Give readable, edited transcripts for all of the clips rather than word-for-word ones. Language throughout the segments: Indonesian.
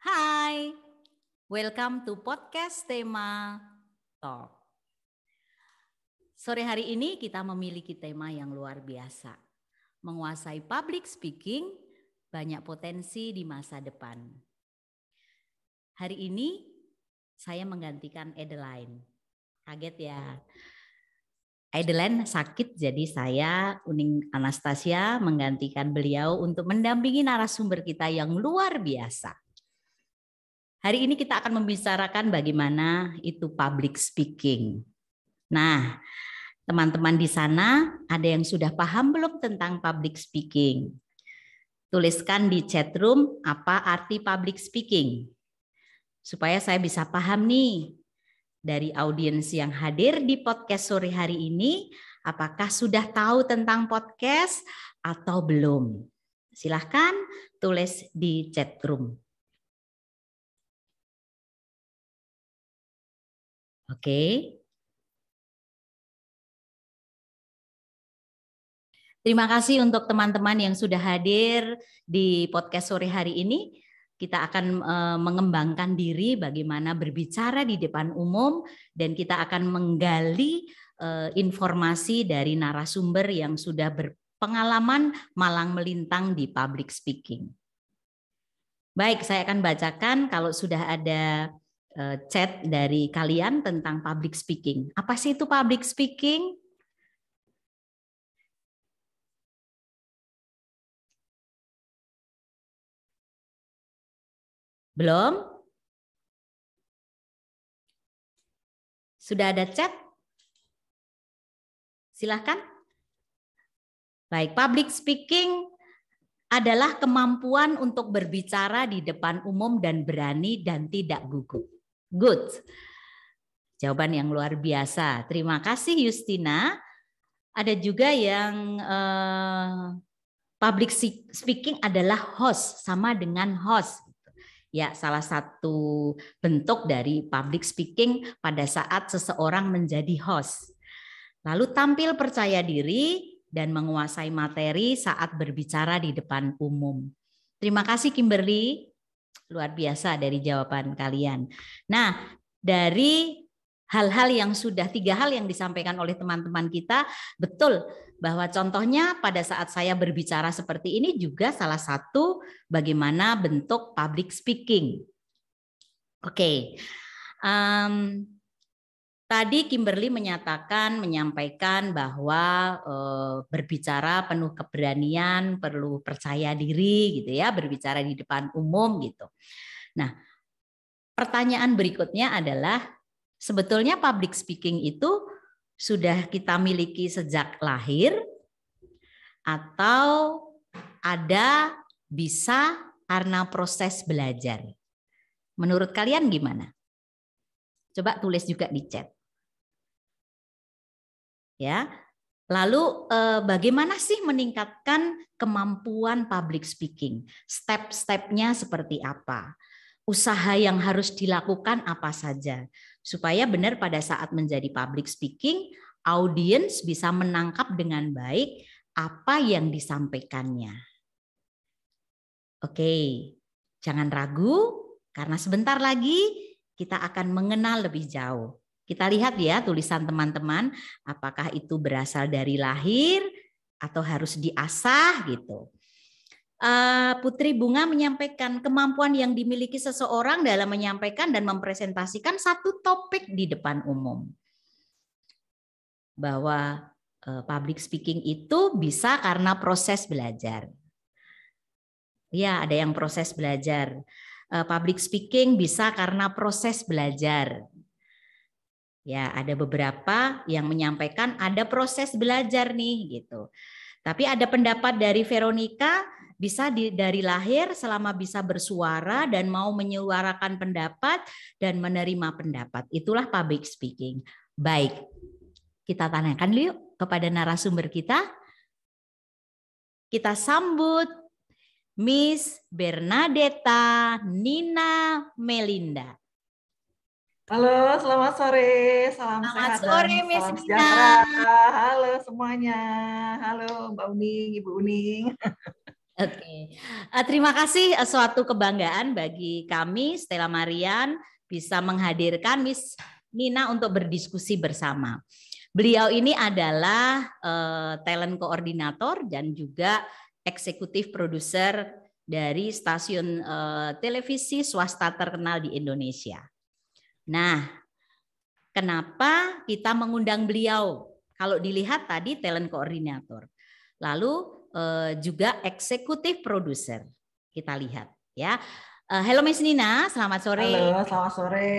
Hai, welcome to podcast tema Talk. Sore hari ini kita memiliki tema yang luar biasa. Menguasai public speaking, banyak potensi di masa depan. Hari ini saya menggantikan Adeline. Kaget ya. Adeline sakit, jadi saya, Uning Anastasia, menggantikan beliau untuk mendampingi narasumber kita yang luar biasa. Hari ini kita akan membicarakan bagaimana itu public speaking. Nah, teman-teman di sana ada yang sudah paham belum tentang public speaking? Tuliskan di chat room apa arti public speaking. Supaya saya bisa paham nih dari audiens yang hadir di podcast sore hari ini, apakah sudah tahu tentang podcast atau belum? Silahkan tulis di chat room. Oke. Terima kasih untuk teman-teman yang sudah hadir di podcast sore hari ini. Kita akan mengembangkan diri bagaimana berbicara di depan umum dan kita akan menggali informasi dari narasumber yang sudah berpengalaman malang melintang di public speaking. Baik, saya akan bacakan kalau sudah ada chat dari kalian tentang public speaking. Apa sih itu public speaking? Belum? Sudah ada chat? Silahkan. Baik, public speaking adalah kemampuan untuk berbicara di depan umum dan berani dan tidak gugup. Good. Jawaban yang luar biasa. Terima kasih Justina. Ada juga yang public speaking adalah host, sama dengan host. Ya, salah satu bentuk dari public speaking pada saat seseorang menjadi host. Lalu tampil percaya diri dan menguasai materi saat berbicara di depan umum. Terima kasih Kimberly, luar biasa dari jawaban kalian. Nah, dari hal-hal yang sudah 3 hal yang disampaikan oleh teman-teman kita, betul bahwa contohnya pada saat saya berbicara seperti ini juga salah satu bagaimana bentuk public speaking. Oke. Tadi Kimberly menyampaikan bahwa berbicara penuh keberanian, perlu percaya diri gitu ya, berbicara di depan umum gitu. Nah, pertanyaan berikutnya adalah sebetulnya public speaking itu sudah kita miliki sejak lahir atau ada bisa karena proses belajar? Menurut kalian gimana? Coba tulis juga di chat. Ya. Lalu bagaimana sih meningkatkan kemampuan public speaking? Step-stepnya seperti apa? Usaha yang harus dilakukan apa saja? Supaya benar pada saat menjadi public speaking, audiens bisa menangkap dengan baik apa yang disampaikannya. Oke, jangan ragu karena sebentar lagi kita akan mengenal lebih jauh. Kita lihat ya tulisan teman-teman, apakah itu berasal dari lahir atau harus diasah gitu. Putri Bunga menyampaikan kemampuan yang dimiliki seseorang dalam menyampaikan dan mempresentasikan satu topik di depan umum. Bahwa public speaking itu bisa karena proses belajar. Ya, ada yang proses belajar. Public speaking bisa karena proses belajar. Ya, ada beberapa yang menyampaikan ada proses belajar nih gitu. Tapi ada pendapat dari Veronica bisa dari lahir selama bisa bersuara dan mau menyuarakan pendapat dan menerima pendapat. Itulah public speaking. Baik, kita tanyakan yuk kepada narasumber kita. Kita sambut Miss Bernadetta Nina Melinda. Halo, selamat sore. Salam Selamat sehat sore, dan Miss salam Nina. sejahtera. Halo semuanya. Halo Mbak Uning, Ibu Uning. Oke, terima kasih. Suatu kebanggaan bagi kami, Stella Marian, bisa menghadirkan Miss Nina untuk berdiskusi bersama. Beliau ini adalah talent koordinator dan juga eksekutif produser dari stasiun televisi swasta terkenal di Indonesia. Nah, kenapa kita mengundang beliau? Kalau dilihat tadi talent koordinator, lalu juga eksekutif produser. Kita lihat ya. Halo Miss Nina, selamat sore. Halo, selamat sore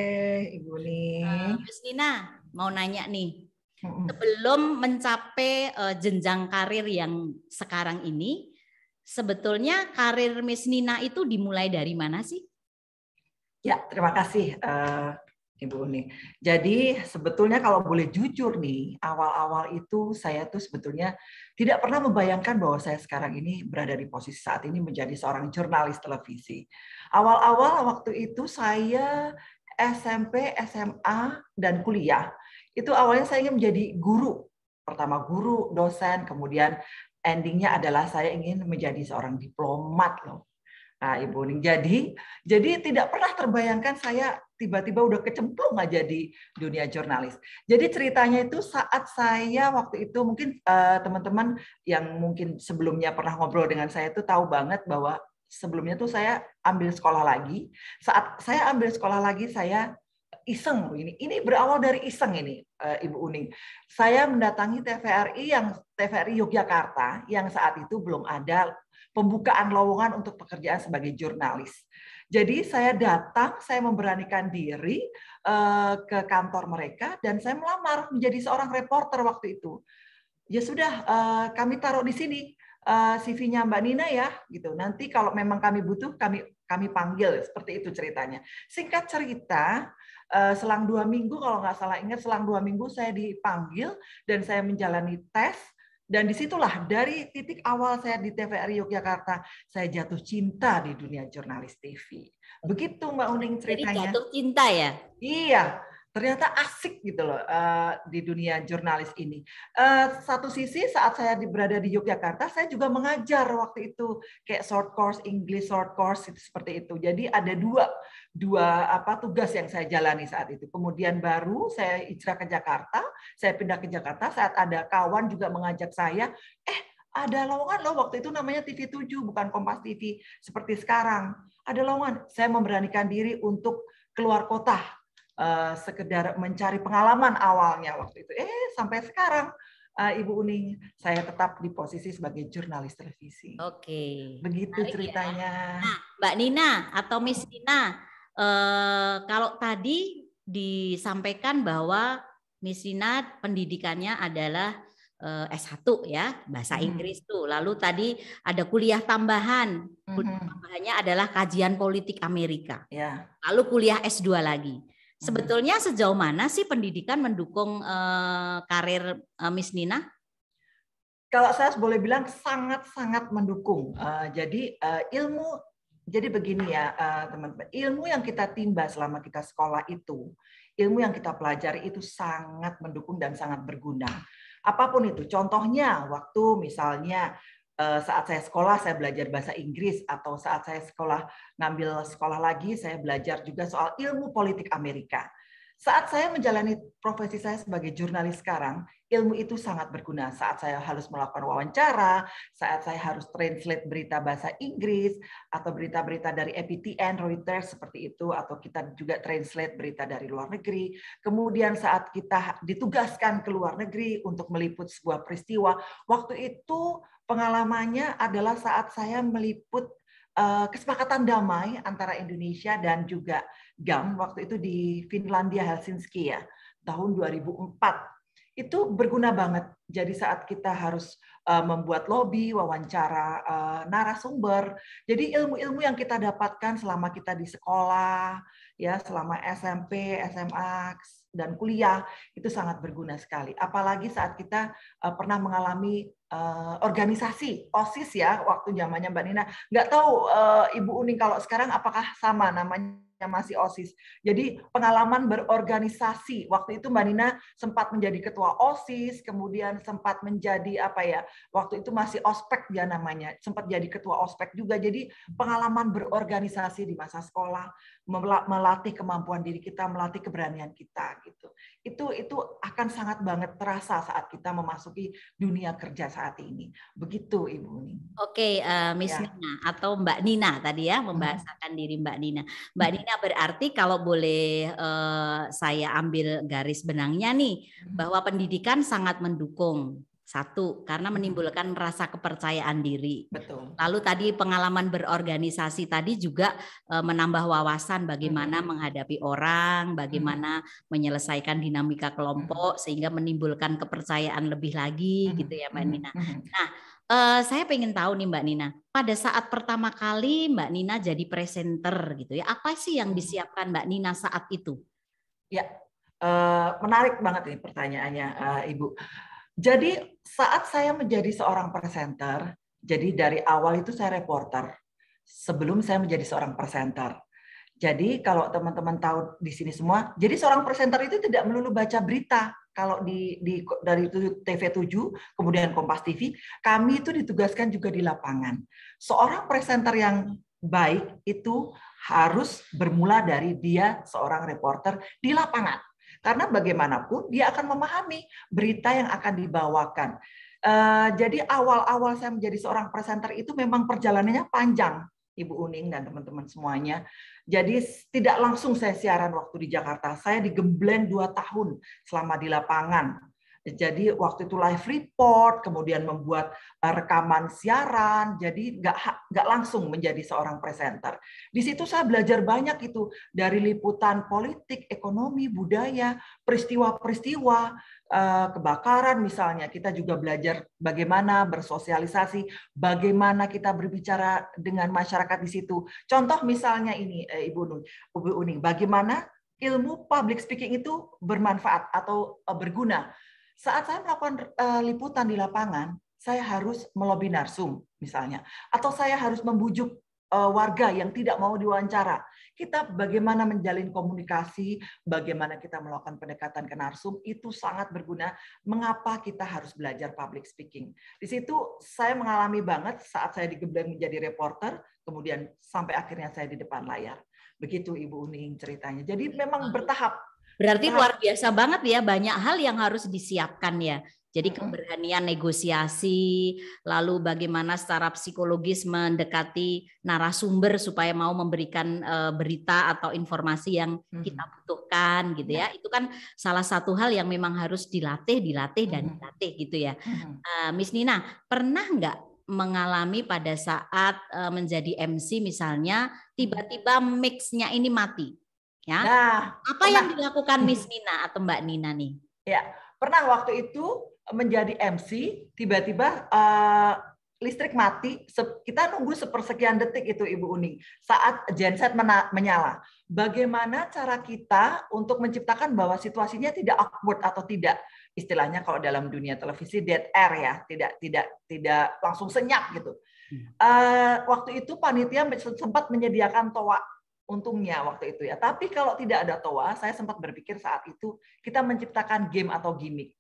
Ibu Ning. Miss Nina, mau nanya nih. Sebelum mencapai jenjang karir yang sekarang ini, sebetulnya karir Miss Nina itu dimulai dari mana sih? Ya, terima kasih Ibu Uni. Jadi sebetulnya kalau boleh jujur nih, awal-awal itu saya tuh sebetulnya tidak pernah membayangkan bahwa saya sekarang ini berada di posisi saat ini menjadi seorang jurnalis televisi. Awal-awal waktu itu saya SMP, SMA, dan kuliah. Itu awalnya saya ingin menjadi guru. Pertama guru, dosen, kemudian endingnya adalah saya ingin menjadi seorang diplomat loh. Nah, Ibu Ning, jadi tidak pernah terbayangkan saya tiba-tiba udah kecemplung aja di dunia jurnalis. Jadi ceritanya itu saat saya waktu itu mungkin teman-teman yang mungkin sebelumnya pernah ngobrol dengan saya itu tahu banget bahwa sebelumnya tuh saya ambil sekolah lagi. Saat saya ambil sekolah lagi saya iseng ini berawal dari iseng ini Ibu Uning. Saya mendatangi TVRI Yogyakarta yang saat itu belum ada pembukaan lowongan untuk pekerjaan sebagai jurnalis. Jadi saya datang, saya memberanikan diri ke kantor mereka dan saya melamar menjadi seorang reporter waktu itu. Ya sudah, kami taruh di sini CV-nya Mbak Nina ya, gitu. Nanti kalau memang kami butuh, kami panggil, seperti itu ceritanya. Singkat cerita, selang 2 minggu kalau nggak salah ingat, selang 2 minggu saya dipanggil dan saya menjalani tes. Dan disitulah dari titik awal saya di TVRI Yogyakarta, saya jatuh cinta di dunia jurnalis TV. Begitu Mbak Uning ceritanya. Jadi jatuh cinta ya? Iya, ternyata asik gitu loh di dunia jurnalis ini. Satu sisi saat saya berada di Yogyakarta, saya juga mengajar waktu itu kayak short course English, short course seperti itu. Jadi ada dua tugas yang saya jalani saat itu. Kemudian baru saya hijrah ke Jakarta, saya pindah ke Jakarta saat ada kawan juga mengajak saya, ada lowongan loh waktu itu namanya TV7 bukan Kompas TV seperti sekarang. Ada lowongan, saya memberanikan diri untuk keluar kota. Sekedar mencari pengalaman awalnya waktu itu. Sampai sekarang Ibu Uning, saya tetap di posisi sebagai jurnalis televisi. Oke. Begitu ceritanya. Ya. Nah, Mbak Nina atau Miss Nina, kalau tadi disampaikan bahwa Miss Nina pendidikannya adalah S1 ya, bahasa Inggris tuh. Lalu tadi ada kuliah tambahan. Kuliah tambahannya adalah kajian politik Amerika. Ya. Lalu kuliah S2 lagi. Sebetulnya sejauh mana sih pendidikan mendukung karir Miss Nina? Kalau saya boleh bilang sangat-sangat mendukung. Jadi jadi begini ya teman-teman, ilmu yang kita timba selama kita sekolah itu, ilmu yang kita pelajari itu sangat mendukung dan sangat berguna. Apapun itu, contohnya waktu misalnya saat saya sekolah saya belajar bahasa Inggris, atau saat saya ngambil sekolah lagi saya belajar juga soal ilmu politik Amerika. Saat saya menjalani profesi saya sebagai jurnalis sekarang, ilmu itu sangat berguna. Saat saya harus melakukan wawancara, saat saya harus translate berita bahasa Inggris, atau berita-berita dari APTN, Reuters, seperti itu, atau kita juga translate berita dari luar negeri. Kemudian saat kita ditugaskan ke luar negeri untuk meliput sebuah peristiwa, waktu itu pengalamannya adalah saat saya meliput kesepakatan damai antara Indonesia dan juga GAM waktu itu di Finlandia, Helsinki ya, tahun 2004. Itu berguna banget. Jadi saat kita harus membuat lobby, wawancara narasumber, jadi ilmu-ilmu yang kita dapatkan selama kita di sekolah, ya selama SMP, SMA, dan kuliah, itu sangat berguna sekali. Apalagi saat kita pernah mengalami organisasi OSIS ya, waktu zamannya Mbak Nina. Nggak tahu Ibu Uning kalau sekarang apakah sama namanya masih OSIS. Jadi pengalaman berorganisasi. Waktu itu Mbak Nina sempat menjadi ketua OSIS, kemudian sempat menjadi waktu itu masih ospek dia namanya, sempat jadi ketua ospek juga. Jadi pengalaman berorganisasi di masa sekolah, melatih kemampuan diri kita, melatih keberanian kita gitu. Itu akan sangat banget terasa saat kita memasuki dunia kerja saat ini. Begitu Ibu Uni. Oke, Miss Nina atau Mbak Nina tadi ya, membahasakan diri Mbak Nina. Mbak Nina berarti kalau boleh saya ambil garis benangnya nih, bahwa pendidikan sangat mendukung. Satu, karena menimbulkan rasa kepercayaan diri. Betul. Lalu tadi pengalaman berorganisasi tadi juga menambah wawasan bagaimana menghadapi orang, bagaimana menyelesaikan dinamika kelompok sehingga menimbulkan kepercayaan lebih lagi gitu ya Mbak Nina. Nah, saya pengen tahu nih Mbak Nina, pada saat pertama kali Mbak Nina jadi presenter gitu ya, apa sih yang disiapkan Mbak Nina saat itu? Ya, menarik banget nih pertanyaannya Ibu. Jadi saat saya menjadi seorang presenter, jadi dari awal itu saya reporter sebelum saya menjadi seorang presenter. Jadi kalau teman-teman tahu di sini semua, jadi seorang presenter itu tidak melulu baca berita. Kalau dari TV7, kemudian Kompas TV, kami itu ditugaskan juga di lapangan. Seorang presenter yang baik itu harus bermula dari dia seorang reporter di lapangan. Karena bagaimanapun dia akan memahami berita yang akan dibawakan. Jadi awal-awal saya menjadi seorang presenter itu memang perjalanannya panjang, Ibu Uning dan teman-teman semuanya. Jadi tidak langsung saya siaran waktu di Jakarta. Saya digembleng 2 tahun selama di lapangan. Jadi waktu itu live report, kemudian membuat rekaman siaran, jadi nggak langsung menjadi seorang presenter. Di situ saya belajar banyak itu, dari liputan politik, ekonomi, budaya, peristiwa-peristiwa, kebakaran misalnya. Kita juga belajar bagaimana bersosialisasi, bagaimana kita berbicara dengan masyarakat di situ. Contoh misalnya ini, Ibu Uning, bagaimana ilmu public speaking itu bermanfaat atau berguna. Saat saya melakukan liputan di lapangan, saya harus melobi narsum misalnya, atau saya harus membujuk warga yang tidak mau diwawancara. Kita bagaimana menjalin komunikasi, bagaimana kita melakukan pendekatan ke narsum, itu sangat berguna. Mengapa kita harus belajar public speaking? Di situ saya mengalami banget saat saya digembleng menjadi reporter, kemudian sampai akhirnya saya di depan layar. Begitu Ibu Uning ceritanya. Jadi memang bertahap. Berarti luar biasa banget ya, banyak hal yang harus disiapkan ya. Jadi keberanian negosiasi, lalu bagaimana secara psikologis mendekati narasumber supaya mau memberikan berita atau informasi yang kita butuhkan gitu ya. Itu kan salah satu hal yang memang harus dilatih dan dilatih gitu ya. Miss Nina, pernah nggak mengalami pada saat menjadi MC misalnya tiba-tiba mix-nya ini mati? Ya, apa yang dilakukan Miss Nina atau Mbak Nina nih? Ya, pernah waktu itu menjadi MC, tiba-tiba listrik mati. Kita nunggu sepersekian detik itu Ibu Uning saat genset menyala. Bagaimana cara kita untuk menciptakan bahwa situasinya tidak awkward atau tidak, istilahnya kalau dalam dunia televisi dead air ya, tidak langsung senyap gitu. Waktu itu panitia sempat menyediakan toa. Untungnya waktu itu ya. Tapi kalau tidak ada toa, saya sempat berpikir saat itu kita menciptakan game atau gimmick.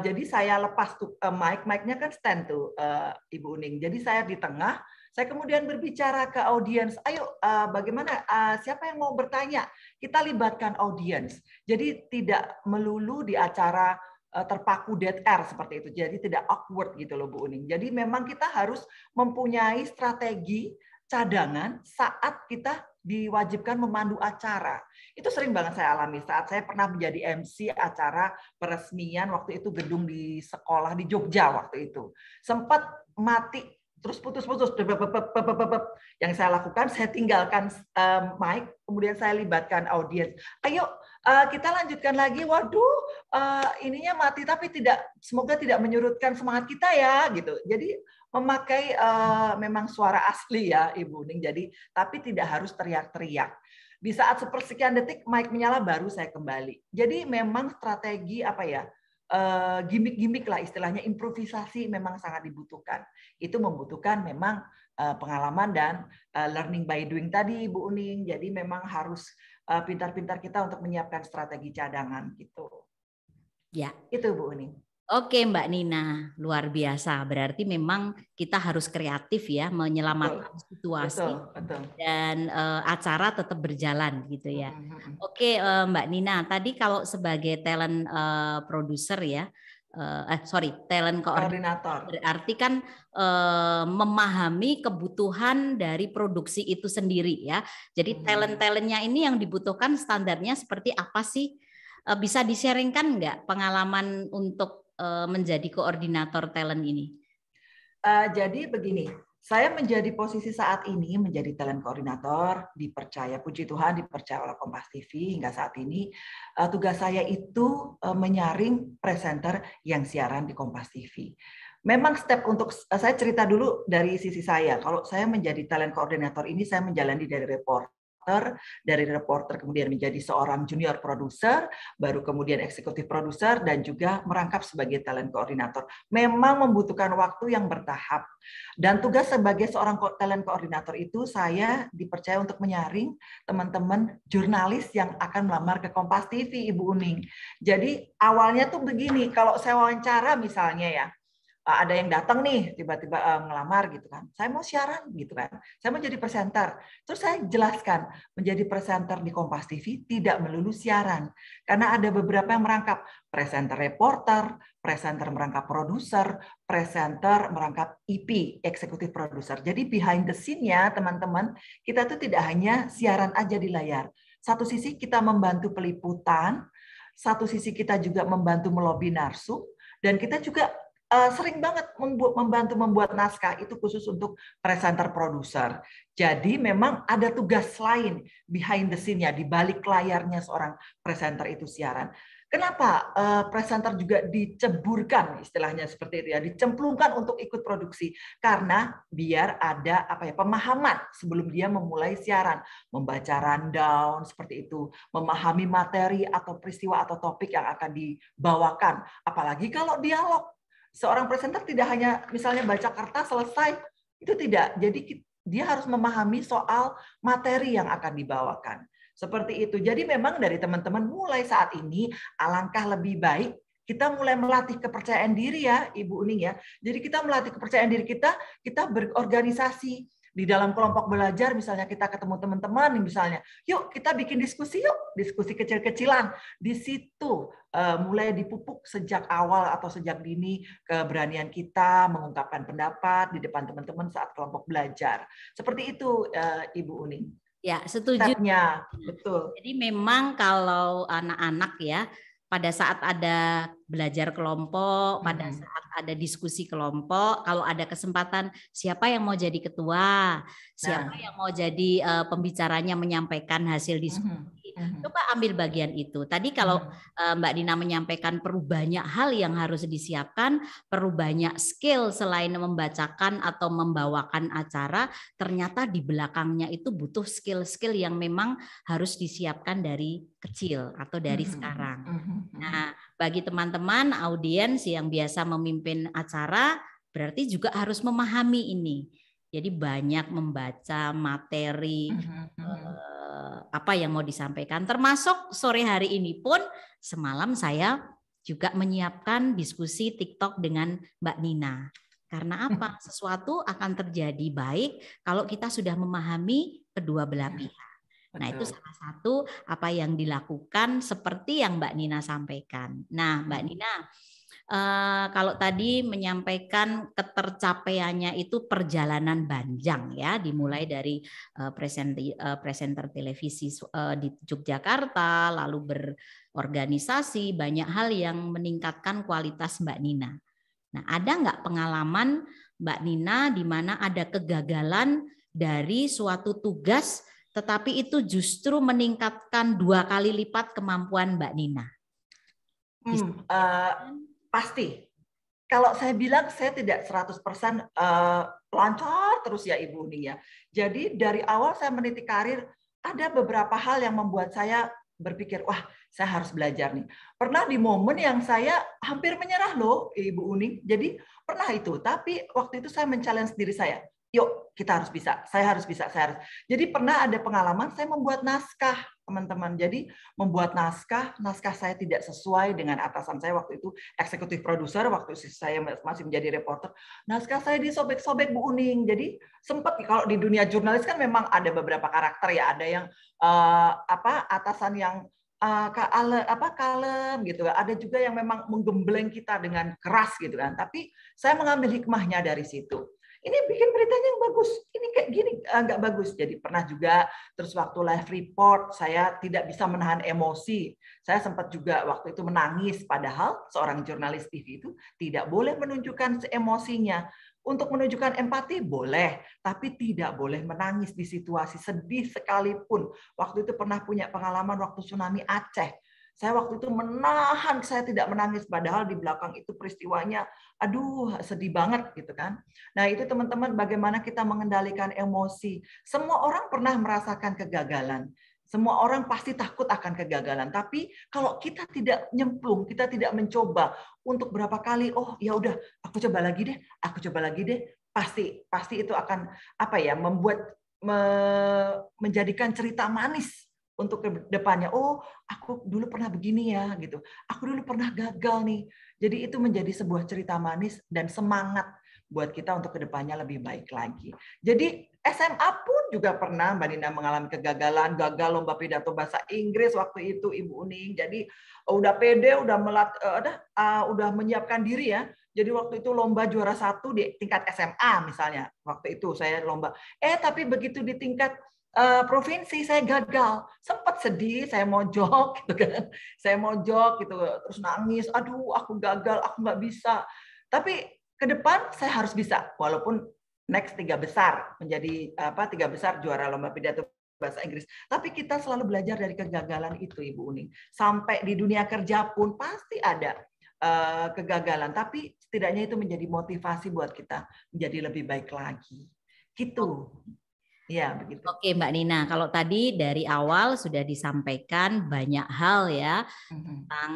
Jadi saya lepas tuh mic-nya kan stand tuh Ibu Uning. Jadi saya di tengah, saya kemudian berbicara ke audiens. Ayo, bagaimana? Siapa yang mau bertanya? Kita libatkan audiens. Jadi tidak melulu di acara terpaku dead air seperti itu. Jadi tidak awkward gitu loh Bu Uning. Jadi memang kita harus mempunyai strategi cadangan saat kita diwajibkan memandu acara. Itu sering banget saya alami saat saya pernah menjadi MC acara peresmian waktu itu gedung di sekolah di Jogja waktu itu. Sempat mati terus putus-putus. Yang saya lakukan, saya tinggalkan mic, kemudian saya libatkan audiens. Ayo kita lanjutkan lagi. Waduh, ininya mati tapi semoga tidak menyurutkan semangat kita ya gitu. Jadi memakai memang suara asli ya Ibu Uning. Jadi tapi tidak harus teriak-teriak. Di saat sepersekian detik mic menyala baru saya kembali. Jadi memang strategi gimmick-gimmick lah istilahnya, improvisasi memang sangat dibutuhkan. Itu membutuhkan memang pengalaman dan learning by doing tadi, Bu Uning. Jadi memang harus pintar-pintar kita untuk menyiapkan strategi cadangan gitu. Ya. Itu Bu Uning. Oke Mbak Nina, luar biasa. Berarti memang kita harus kreatif ya, menyelamatkan situasi betul. Dan acara tetap berjalan gitu ya. Oke Mbak Nina, tadi kalau sebagai talent producer ya, talent koordinator, berarti kan memahami kebutuhan dari produksi itu sendiri ya. Jadi talent-talentnya ini yang dibutuhkan standarnya seperti apa sih? Bisa di-sharingkan nggak pengalaman untuk menjadi koordinator talent ini? Jadi begini, saya menjadi posisi saat ini menjadi talent koordinator, dipercaya, puji Tuhan dipercaya oleh Kompas TV hingga saat ini. Tugas saya itu menyaring presenter yang siaran di Kompas TV. Memang step untuk saya cerita dulu dari sisi saya. Kalau saya menjadi talent koordinator ini, saya menjalani dari reporter kemudian menjadi seorang junior produser, baru kemudian eksekutif produser, dan juga merangkap sebagai talent koordinator. Memang membutuhkan waktu yang bertahap. Dan tugas sebagai seorang talent koordinator itu saya dipercaya untuk menyaring teman-teman jurnalis yang akan melamar ke Kompas TV, Ibu Uning. Jadi awalnya tuh begini, kalau saya wawancara misalnya ya, ada yang datang nih tiba-tiba ngelamar gitu kan, saya mau siaran gitu kan, saya mau jadi presenter. Terus saya jelaskan, menjadi presenter di Kompas TV tidak melulu siaran, karena ada beberapa yang merangkap presenter reporter, presenter merangkap produser, presenter merangkap EP, eksekutif produser. Jadi behind the scene-nya teman-teman, kita tuh tidak hanya siaran aja di layar. Satu sisi kita membantu peliputan, satu sisi kita juga membantu melobi narsum, dan kita juga sering banget membantu membuat naskah, itu khusus untuk presenter produser. Jadi memang ada tugas lain behind the scene-nya, di balik layarnya seorang presenter itu siaran. Kenapa presenter juga diceburkan, istilahnya seperti itu ya, dicemplungkan untuk ikut produksi? Karena biar ada pemahaman sebelum dia memulai siaran, membaca rundown seperti itu, memahami materi atau peristiwa atau topik yang akan dibawakan. Apalagi kalau dialog. Seorang presenter tidak hanya misalnya baca kertas selesai, itu tidak. Jadi dia harus memahami soal materi yang akan dibawakan. Seperti itu. Jadi memang dari teman-teman mulai saat ini alangkah lebih baik kita mulai melatih kepercayaan diri ya, Ibu Uning ya. Jadi kita melatih kepercayaan diri kita berorganisasi. Di dalam kelompok belajar, misalnya kita ketemu teman-teman, misalnya, yuk kita bikin diskusi yuk, diskusi kecil-kecilan. Di situ mulai dipupuk sejak awal atau sejak dini keberanian kita mengungkapkan pendapat di depan teman-teman saat kelompok belajar. Seperti itu, Ibu Uning. Ya, setuju. Stepnya, betul. Jadi memang kalau anak-anak ya, pada saat ada belajar kelompok, pada saat ada diskusi kelompok, kalau ada kesempatan siapa yang mau jadi ketua, siapa yang mau jadi pembicaranya menyampaikan hasil diskusi, coba ambil bagian itu. Tadi kalau Mbak Dina menyampaikan perlu banyak hal yang harus disiapkan, perlu banyak skill selain membacakan atau membawakan acara, ternyata di belakangnya itu butuh skill-skill yang memang harus disiapkan dari kecil atau dari sekarang. Nah, bagi teman-teman audiens yang biasa memimpin acara, berarti juga harus memahami ini. Jadi banyak membaca materi apa yang mau disampaikan. Termasuk sore hari ini pun semalam saya juga menyiapkan diskusi TikTok dengan Mbak Nina. Karena apa? Sesuatu akan terjadi baik kalau kita sudah memahami kedua belah pihak. Nah, itu salah satu apa yang dilakukan seperti yang Mbak Nina sampaikan. Nah, Mbak Nina, kalau tadi menyampaikan ketercapaiannya itu perjalanan panjang ya, dimulai dari presenter televisi di Yogyakarta, lalu berorganisasi, banyak hal yang meningkatkan kualitas Mbak Nina. Nah, ada nggak pengalaman Mbak Nina di mana ada kegagalan dari suatu tugas tetapi itu justru meningkatkan 2 kali lipat kemampuan Mbak Nina? Pasti. Kalau saya bilang saya tidak 100% lancar terus ya Ibu Uning ya. Jadi dari awal saya meniti karir, ada beberapa hal yang membuat saya berpikir, wah saya harus belajar nih. Pernah di momen yang saya hampir menyerah loh, Ibu Uning. Jadi pernah itu, tapi waktu itu saya men-challenge diri saya. Yuk, kita harus bisa, saya harus bisa, saya harus. Jadi pernah ada pengalaman saya membuat naskah, teman-teman. Jadi membuat naskah saya tidak sesuai dengan atasan saya waktu itu, eksekutif produser, waktu saya masih menjadi reporter. Naskah saya disobek-sobek, Bu Uning. Jadi sempat, kalau di dunia jurnalis kan memang ada beberapa karakter ya, ada yang atasan yang kalem gitu. Ada juga yang memang menggembleng kita dengan keras gitu kan. Tapi saya mengambil hikmahnya dari situ. Ini bikin beritanya yang bagus, ini kayak gini nggak bagus. Jadi pernah juga, terus waktu live report saya tidak bisa menahan emosi. Saya sempat juga waktu itu menangis, padahal seorang jurnalis TV itu tidak boleh menunjukkan emosinya. Untuk menunjukkan empati boleh, tapi tidak boleh menangis di situasi sedih sekalipun. Waktu itu pernah punya pengalaman waktu tsunami Aceh. Saya waktu itu menahan, saya tidak menangis, padahal di belakang itu peristiwanya, aduh sedih banget gitu kan. Nah itu teman-teman, bagaimana kita mengendalikan emosi. Semua orang pernah merasakan kegagalan. Semua orang pasti takut akan kegagalan. Tapi kalau kita tidak nyemplung, kita tidak mencoba untuk berapa kali, oh ya udah, aku coba lagi deh, pasti itu akan menjadikan cerita manis untuk ke depannya. Oh, aku dulu pernah begini ya gitu. Aku dulu pernah gagal nih. Jadi itu menjadi sebuah cerita manis dan semangat buat kita untuk ke depannya lebih baik lagi. Jadi SMA pun juga pernah Mbak Nina mengalami kegagalan, gagal lomba pidato bahasa Inggris waktu itu, Ibu Uning. Jadi udah pede, udah menyiapkan diri ya. Jadi waktu itu lomba juara 1 di tingkat SMA misalnya. Waktu itu saya lomba. Tapi begitu di tingkat provinsi saya gagal, sempat sedih, saya mojok gitu kan, gitu, terus nangis, aduh aku gagal, aku nggak bisa. Tapi ke depan saya harus bisa, walaupun next 3 besar menjadi 3 besar juara lomba pidato bahasa Inggris. Tapi kita selalu belajar dari kegagalan itu, Ibu Uning. Sampai di dunia kerja pun pasti ada kegagalan, tapi setidaknya itu menjadi motivasi buat kita menjadi lebih baik lagi. Gitu. Ya, begitu. Oke, Mbak Nina, kalau tadi dari awal sudah disampaikan banyak hal ya tentang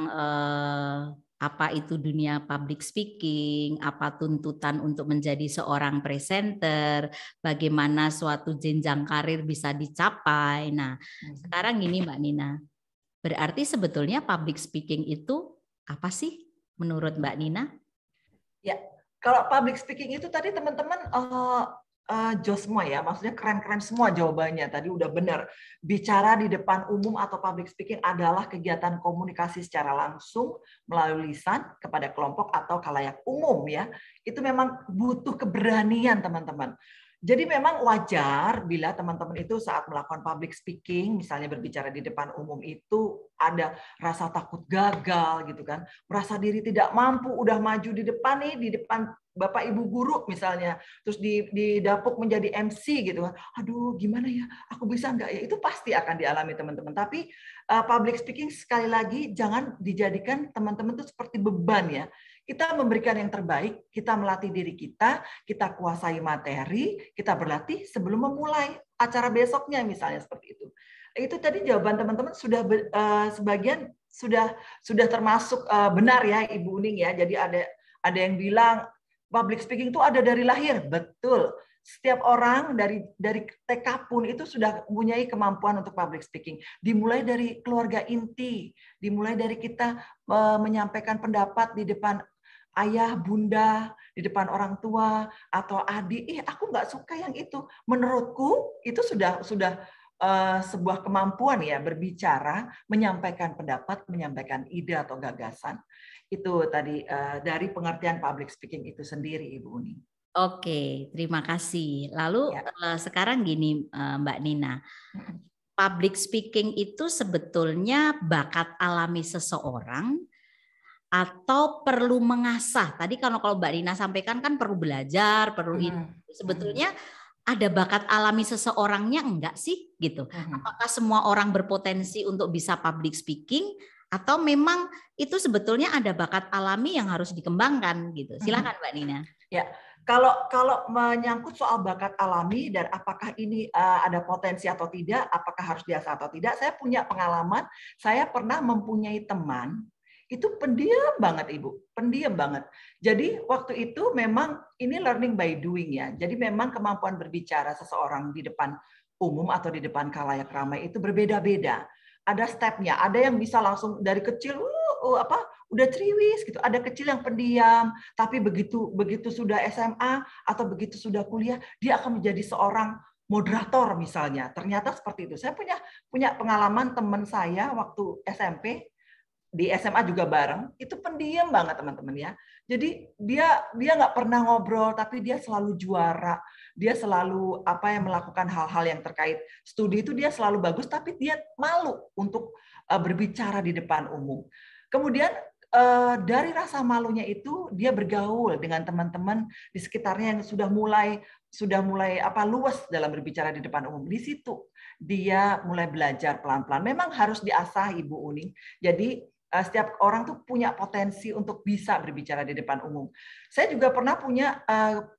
apa itu dunia public speaking, apa tuntutan untuk menjadi seorang presenter, bagaimana suatu jenjang karir bisa dicapai. Nah, sekarang gini Mbak Nina, berarti sebetulnya public speaking itu apa sih menurut Mbak Nina? Ya, kalau public speaking itu tadi teman-teman jos semua ya, maksudnya keren-keren semua jawabannya. Tadi udah benar. Bicara di depan umum atau public speaking adalah kegiatan komunikasi secara langsung melalui lisan kepada kelompok atau khalayak umum ya. Itu memang butuh keberanian teman-teman. Jadi memang wajar bila teman-teman itu saat melakukan public speaking, misalnya berbicara di depan umum itu ada rasa takut gagal gitu kan, merasa diri tidak mampu, udah maju di depan nih, di depan Bapak Ibu guru misalnya, terus didapuk menjadi MC gitu kan, aduh gimana ya, aku bisa nggak ya, itu pasti akan dialami teman-teman. Tapi public speaking sekali lagi jangan dijadikan teman-teman itu seperti beban ya. Kita memberikan yang terbaik, kita melatih diri kita kuasai materi, kita berlatih sebelum memulai acara besoknya misalnya seperti itu. Itu tadi jawaban teman-teman sudah sebagian sudah termasuk benar ya Ibu Uning ya. Jadi ada yang bilang public speaking itu ada dari lahir, betul. Setiap orang dari TK pun itu sudah mempunyai kemampuan untuk public speaking. Dimulai dari keluarga inti, dimulai dari kita menyampaikan pendapat di depan ayah, bunda, di depan orang tua atau adik. Aku nggak suka yang itu. Menurutku itu sudah sebuah kemampuan ya berbicara, menyampaikan pendapat, menyampaikan ide atau gagasan. Itu tadi dari pengertian public speaking itu sendiri, Ibu Uni. Oke, terima kasih. Lalu sekarang gini Mbak Nina, public speaking itu sebetulnya bakat alami seseorang atau perlu mengasah? Tadi kalau Mbak Nina sampaikan kan perlu belajar, perlu ini. Sebetulnya ada bakat alami seseorangnya enggak sih gitu? Apakah semua orang berpotensi untuk bisa public speaking atau memang itu sebetulnya ada bakat alami yang harus dikembangkan gitu? Silakan Mbak Nina. Ya, Kalau menyangkut soal bakat alami dan apakah ini ada potensi atau tidak, apakah harus diasah atau tidak, saya punya pengalaman. Saya pernah mempunyai teman itu pendiam banget, Ibu, pendiam banget. Jadi waktu itu memang ini learning by doing ya. Jadi memang kemampuan berbicara seseorang di depan umum atau di depan khalayak ramai itu berbeda-beda. Ada stepnya. Ada yang bisa langsung dari kecil udah ceriwis gitu. Ada kecil yang pendiam, tapi begitu sudah SMA atau begitu sudah kuliah, dia akan menjadi seorang moderator misalnya. Ternyata seperti itu. Saya punya pengalaman teman saya waktu SMP, di SMA juga bareng, itu pendiam banget teman-teman ya. Jadi dia nggak pernah ngobrol, tapi dia selalu juara. Dia selalu melakukan hal-hal yang terkait studi itu dia selalu bagus, tapi dia malu untuk berbicara di depan umum. Kemudian dari rasa malunya itu dia bergaul dengan teman-teman di sekitarnya yang sudah mulai luas dalam berbicara di depan umum. Di situ dia mulai belajar pelan-pelan. Memang harus diasah, Ibu Uni. Jadi setiap orang tuh punya potensi untuk bisa berbicara di depan umum. Saya juga pernah punya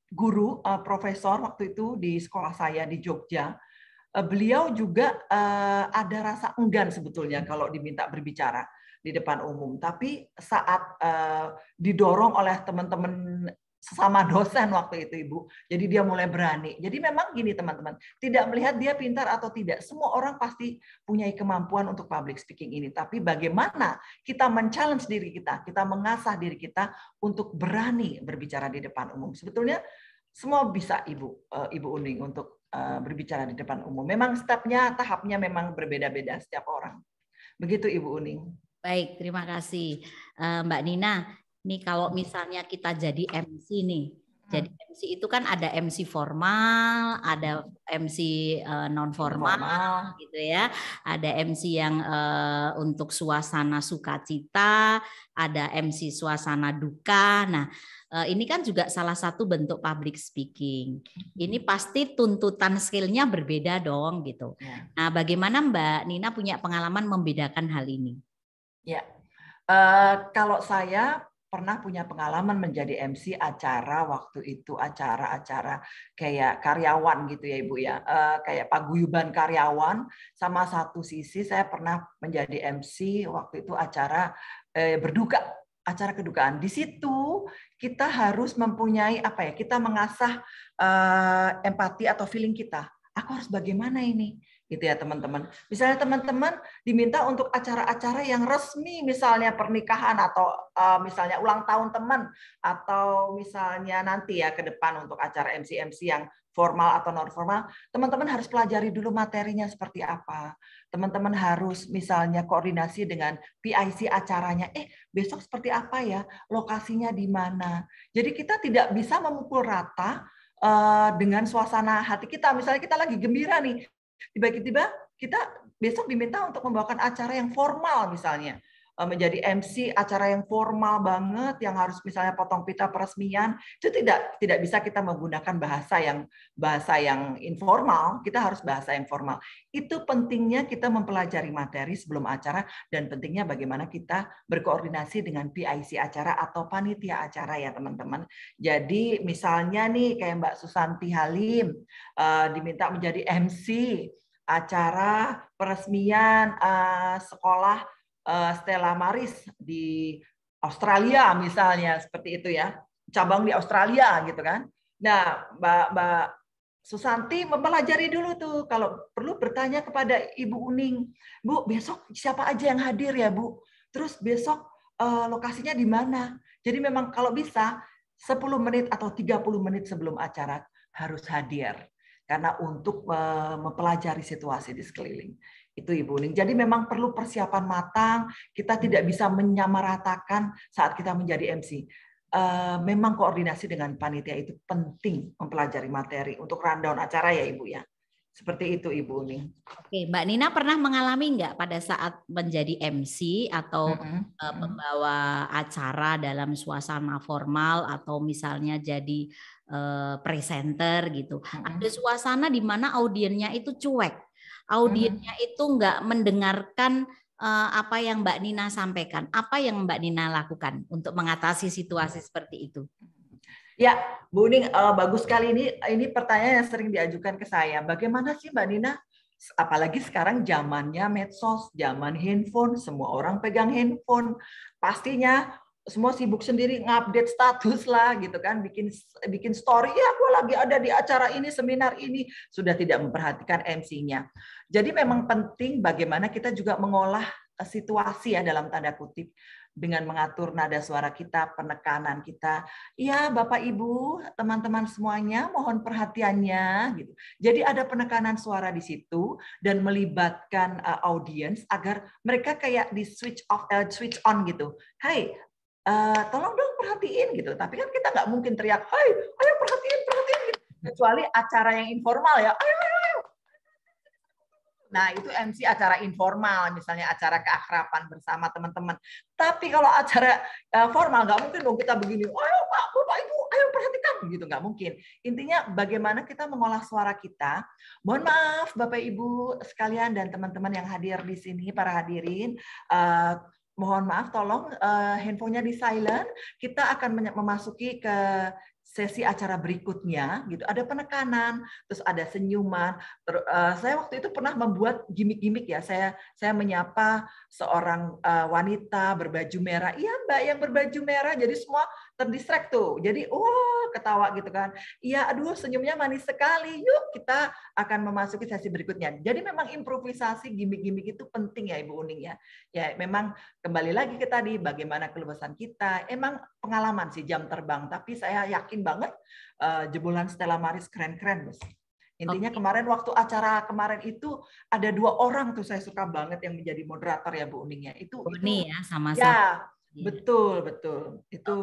guru profesor waktu itu di sekolah saya di Jogja. Beliau juga ada rasa enggan sebetulnya kalau diminta berbicara di depan umum. Tapi saat didorong oleh teman-teman sesama dosen waktu itu, Ibu, jadi dia mulai berani. Jadi memang gini teman-teman, tidak melihat dia pintar atau tidak. Semua orang pasti punya kemampuan untuk public speaking ini. Tapi bagaimana kita men-challenge diri kita mengasah diri kita untuk berani berbicara di depan umum. Sebetulnya semua bisa, Ibu Uning, untuk berbicara di depan umum. Memang stepnya, tahapnya memang berbeda-beda setiap orang. Begitu, Ibu Uning. Baik, terima kasih Mbak Nina. Nih kalau misalnya kita jadi MC nih, jadi MC itu kan ada MC formal, ada MC non formal gitu ya, ada MC yang untuk suasana sukacita, ada MC suasana duka. Nah, ini kan juga salah satu bentuk public speaking. Ini pasti tuntutan skillnya berbeda dong gitu. Nah, bagaimana Mbak Nina punya pengalaman membedakan hal ini? Ya, kalau saya pernah punya pengalaman menjadi MC acara waktu itu, acara-acara kayak karyawan gitu ya Ibu ya, kayak paguyuban karyawan. Sama satu sisi saya pernah menjadi MC waktu itu acara berduka, acara kedukaan. Di situ kita harus mempunyai kita mengasah empati atau feeling kita. Aku harus bagaimana ini? Gitu ya teman-teman. Misalnya teman-teman diminta untuk acara-acara yang resmi, misalnya pernikahan atau misalnya ulang tahun teman, atau misalnya nanti ya ke depan untuk acara MC-MC yang formal atau non formal, teman-teman harus pelajari dulu materinya seperti apa. Teman-teman harus misalnya koordinasi dengan PIC acaranya. Besok seperti apa ya? Lokasinya di mana? Jadi kita tidak bisa memukul rata dengan suasana hati kita. Misalnya kita lagi gembira nih, tiba-tiba kita besok diminta untuk membawakan acara yang formal misalnya, menjadi MC acara yang formal banget yang harus misalnya potong pita peresmian, itu tidak bisa kita menggunakan bahasa yang informal, kita harus bahasa yang formal. Itu pentingnya kita mempelajari materi sebelum acara dan pentingnya bagaimana kita berkoordinasi dengan PIC acara atau panitia acara ya teman-teman. Jadi misalnya nih kayak Mbak Susanti Halim diminta menjadi MC acara peresmian sekolah Stella Maris di Australia misalnya, seperti itu ya, cabang di Australia gitu kan. Nah, Mbak Susanti mempelajari dulu tuh, kalau perlu bertanya kepada Ibu Uning, Bu, besok siapa aja yang hadir ya Bu? Terus besok lokasinya di mana? Jadi memang kalau bisa 10 menit atau 30 menit sebelum acara harus hadir. Karena untuk mempelajari situasi di sekeliling. Itu Ibu Uning. Jadi memang perlu persiapan matang, kita tidak bisa menyamaratakan saat kita menjadi MC. Memang koordinasi dengan panitia itu penting, mempelajari materi untuk rundown acara ya Ibu ya. Seperti itu Ibu Uning. Oke, Mbak Nina pernah mengalami nggak pada saat menjadi MC atau pembawa acara dalam suasana formal atau misalnya jadi presenter gitu. Ada suasana di mana audiennya itu cuek. Audiennya itu nggak mendengarkan apa yang Mbak Nina sampaikan. Apa yang Mbak Nina lakukan untuk mengatasi situasi seperti itu? Ya, Bu Uning, bagus sekali ini pertanyaan yang sering diajukan ke saya. Bagaimana sih Mbak Nina? Apalagi sekarang zamannya medsos, zaman handphone, semua orang pegang handphone. Pastinya semua sibuk sendiri ngupdate status lah gitu kan, bikin story, ya aku lagi ada di acara ini, seminar ini, sudah tidak memperhatikan MC-nya. Jadi memang penting bagaimana kita juga mengolah situasi ya dalam tanda kutip dengan mengatur nada suara kita, penekanan kita. Iya, Bapak Ibu, teman-teman semuanya, mohon perhatiannya gitu. Jadi ada penekanan suara di situ dan melibatkan audiens agar mereka kayak di switch off, switch on gitu. Hai, tolong dong perhatiin gitu. Tapi kan kita nggak mungkin teriak, hai, ayo perhatiin, perhatiin. Gitu. Kecuali acara yang informal ya, ayo, ayo, ayo. Nah, itu MC acara informal, misalnya acara keakraban bersama teman-teman. Tapi kalau acara formal, nggak mungkin dong kita begini, ayo Pak, Bapak, Ibu, ayo perhatikan. Gitu, nggak mungkin. Intinya bagaimana kita mengolah suara kita. Mohon maaf Bapak Ibu sekalian dan teman-teman yang hadir di sini, para hadirin, mohon maaf, tolong handphonenya di silent. Kita akan memasuki ke sesi acara berikutnya, gitu. Ada penekanan, terus ada senyuman. Saya waktu itu pernah membuat gimmick-gimmick ya. Saya menyapa seorang wanita berbaju merah. Iya Mbak, yang berbaju merah. Jadi semua terdistract tuh. Jadi ketawa gitu kan. Iya, aduh senyumnya manis sekali. Yuk kita akan memasuki sesi berikutnya. Jadi memang improvisasi gimmick-gimmick itu penting ya Ibu Uning ya. Ya memang kembali lagi ke tadi bagaimana keluasan kita. Emang pengalaman sih jam terbang. Tapi saya yakin banget jebolan Stella Maris keren-keren, Bos. Intinya kemarin waktu acara kemarin itu ada 2 orang tuh saya suka banget yang menjadi moderator ya Bu Uning ya. Itu Ya, sama-sama. ya betul. Itu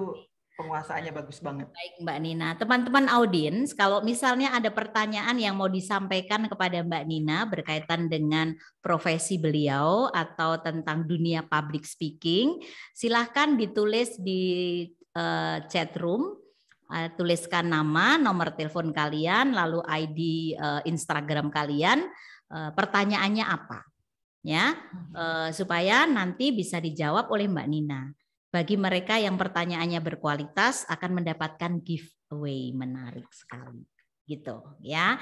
penguasaannya bagus banget. Baik Mbak Nina, teman-teman audiens, kalau misalnya ada pertanyaan yang mau disampaikan kepada Mbak Nina berkaitan dengan profesi beliau atau tentang dunia public speaking, silahkan ditulis di chat room, tuliskan nama, nomor telepon kalian, lalu ID Instagram kalian, pertanyaannya apa, ya, supaya nanti bisa dijawab oleh Mbak Nina. Bagi mereka yang pertanyaannya berkualitas akan mendapatkan giveaway, menarik sekali, gitu ya.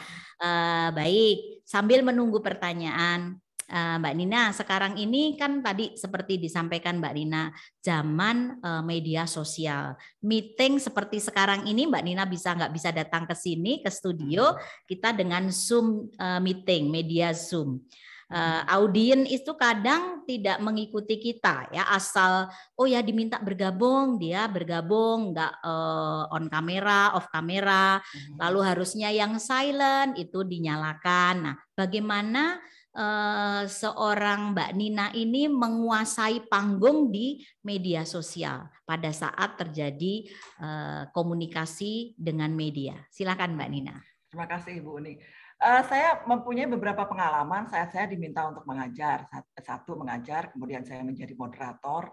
Baik, sambil menunggu pertanyaan, Mbak Nina, sekarang ini kan tadi seperti disampaikan Mbak Nina, zaman media sosial, meeting seperti sekarang ini Mbak Nina nggak bisa datang ke sini ke studio, kita dengan Zoom meeting, media Zoom. Audien itu kadang tidak mengikuti kita ya, asal ya diminta bergabung, dia bergabung, nggak on kamera, off kamera, lalu harusnya yang silent itu dinyalakan. Nah, bagaimana seorang Mbak Nina ini menguasai panggung di media sosial pada saat terjadi komunikasi dengan media? Silakan Mbak Nina. Terima kasih Ibu Uni. Saya mempunyai beberapa pengalaman saat saya diminta untuk mengajar. Satu mengajar, kemudian saya menjadi moderator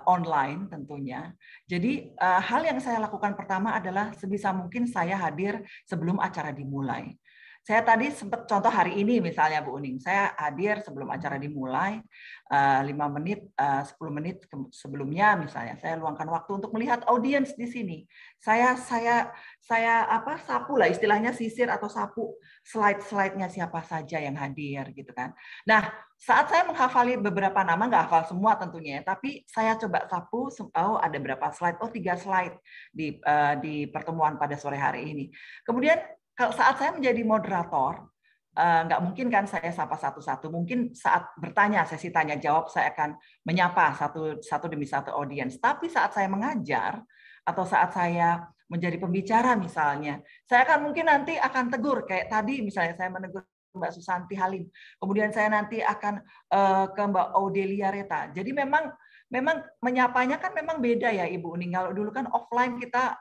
online tentunya. Jadi hal yang saya lakukan pertama adalah sebisa mungkin saya hadir sebelum acara dimulai. Saya tadi sempat contoh hari ini misalnya Bu Uning, saya hadir sebelum acara dimulai 5 menit, 10 menit sebelumnya misalnya. Saya luangkan waktu untuk melihat audiens di sini. Saya sapu lah istilahnya, sisir atau sapu slide-slide-nya siapa saja yang hadir gitu kan. Nah, saat saya menghafali beberapa nama, nggak hafal semua tentunya, tapi saya coba sapu, ada berapa slide? 3 slide di pertemuan pada sore hari ini. Kemudian saat saya menjadi moderator, nggak mungkin kan saya sapa satu-satu. Mungkin saat bertanya, sesi tanya jawab, saya akan menyapa satu demi satu audiens. Tapi saat saya mengajar atau saat saya menjadi pembicara misalnya, saya akan mungkin nanti akan tegur kayak tadi misalnya saya menegur Mbak Susanti Halim. Kemudian saya nanti akan ke Mbak Audelia Reta. Jadi memang menyapanya kan memang beda ya Ibu Uning. Kalau dulu kan offline kita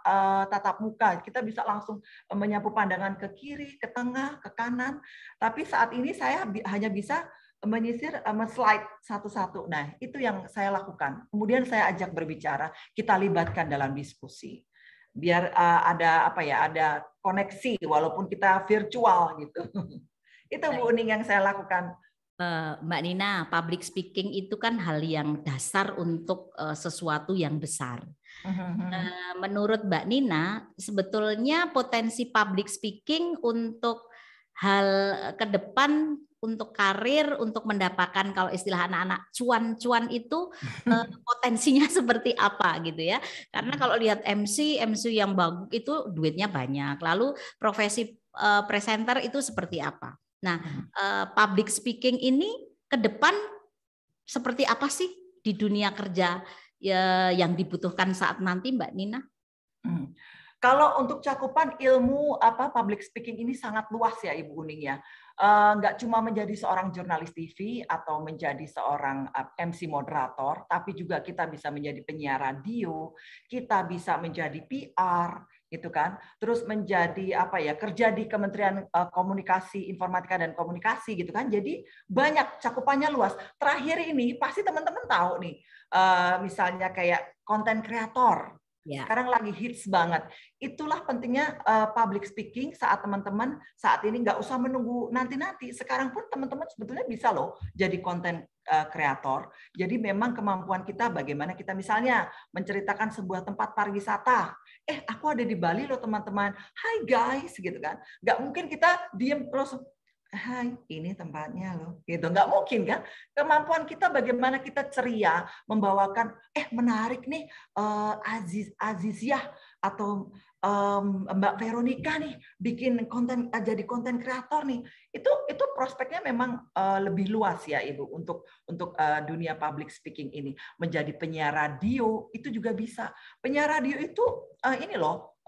tatap muka, kita bisa langsung menyapu pandangan ke kiri, ke tengah, ke kanan. Tapi saat ini saya hanya bisa menyisir, slide satu-satu. Nah, itu yang saya lakukan. Kemudian saya ajak berbicara, kita libatkan dalam diskusi. Biar ada ada koneksi walaupun kita virtual gitu. Itu Bu Uning yang saya lakukan Mbak Nina, public speaking itu kan hal yang dasar untuk sesuatu yang besar. Menurut Mbak Nina, sebetulnya potensi public speaking untuk hal ke depan, untuk karir, untuk mendapatkan, kalau istilah anak-anak, cuan-cuan itu potensinya seperti apa gitu ya? Karena kalau lihat MC yang bagus itu duitnya banyak. Lalu profesi presenter itu seperti apa? Nah, public speaking ini ke depan seperti apa sih di dunia kerja ya, yang dibutuhkan saat nanti, Mbak Nina? Kalau untuk cakupan ilmu public speaking ini sangat luas ya Ibu Uning ya. Nggak cuma menjadi seorang jurnalis TV atau menjadi seorang MC moderator, tapi juga kita bisa menjadi penyiar radio, kita bisa menjadi PR, gitu kan. Terus menjadi kerja di Kementerian Komunikasi, Informatika dan Komunikasi gitu kan. Jadi banyak, cakupannya luas. Terakhir ini pasti teman-teman tahu nih, misalnya kayak konten kreator. Ya. Sekarang lagi hits banget. Itulah pentingnya public speaking saat teman-teman saat ini nggak usah menunggu nanti-nanti. Sekarang pun teman-teman sebetulnya bisa loh jadi konten kreator. Jadi memang kemampuan kita bagaimana kita misalnya menceritakan sebuah tempat pariwisata. Aku ada di Bali loh teman-teman. Hai guys, gitu kan. Nggak mungkin kita diem terus. Hai, ini tempatnya loh, gitu. Nggak mungkin kan? Kemampuan kita bagaimana kita ceria membawakan, menarik nih, Aziziah atau Mbak Veronica nih bikin konten, jadi konten kreator nih. Itu prospeknya memang lebih luas ya Ibu untuk dunia public speaking ini. Menjadi penyiar radio itu juga bisa. Penyiar radio itu ini loh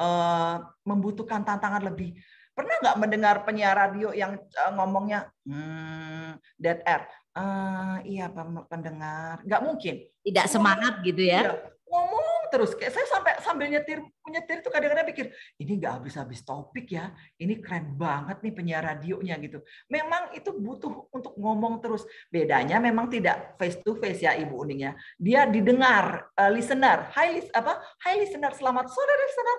membutuhkan tantangan lebih. Pernah nggak mendengar penyiar radio yang ngomongnya dead air? Iya pendengar, nggak mungkin. Tidak semangat gitu ya? Iya, ngomong terus. Kayak saya sambil nyetir itu kadang-kadang pikir ini nggak habis-habis topik ya. Ini keren banget nih penyiar radionya gitu. Memang itu butuh untuk ngomong terus. Bedanya memang tidak face to face ya Ibu Uning ya. Dia didengar listener, hi listener, selamat sore listener,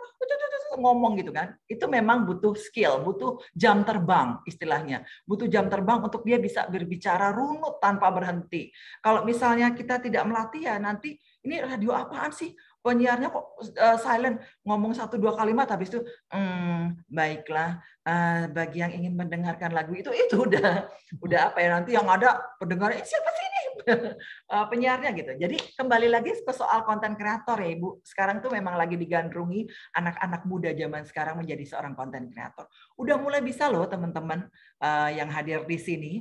ngomong gitu kan. Itu memang butuh skill, butuh jam terbang istilahnya. Butuh jam terbang untuk dia bisa berbicara runut tanpa berhenti. Kalau misalnya kita tidak melatih ya nanti ini radio apaan sih? Penyiarnya kok silent, ngomong 1-2 kalimat habis itu baiklah, bagi yang ingin mendengarkan lagu itu udah apa ya, nanti yang ada pendengarnya siapa sih ini penyiarnya gitu. Jadi kembali lagi ke soal konten kreator ya Ibu. Sekarang tuh memang lagi digandrungi anak-anak muda zaman sekarang menjadi seorang konten kreator. Udah mulai bisa loh teman-teman yang hadir di sini.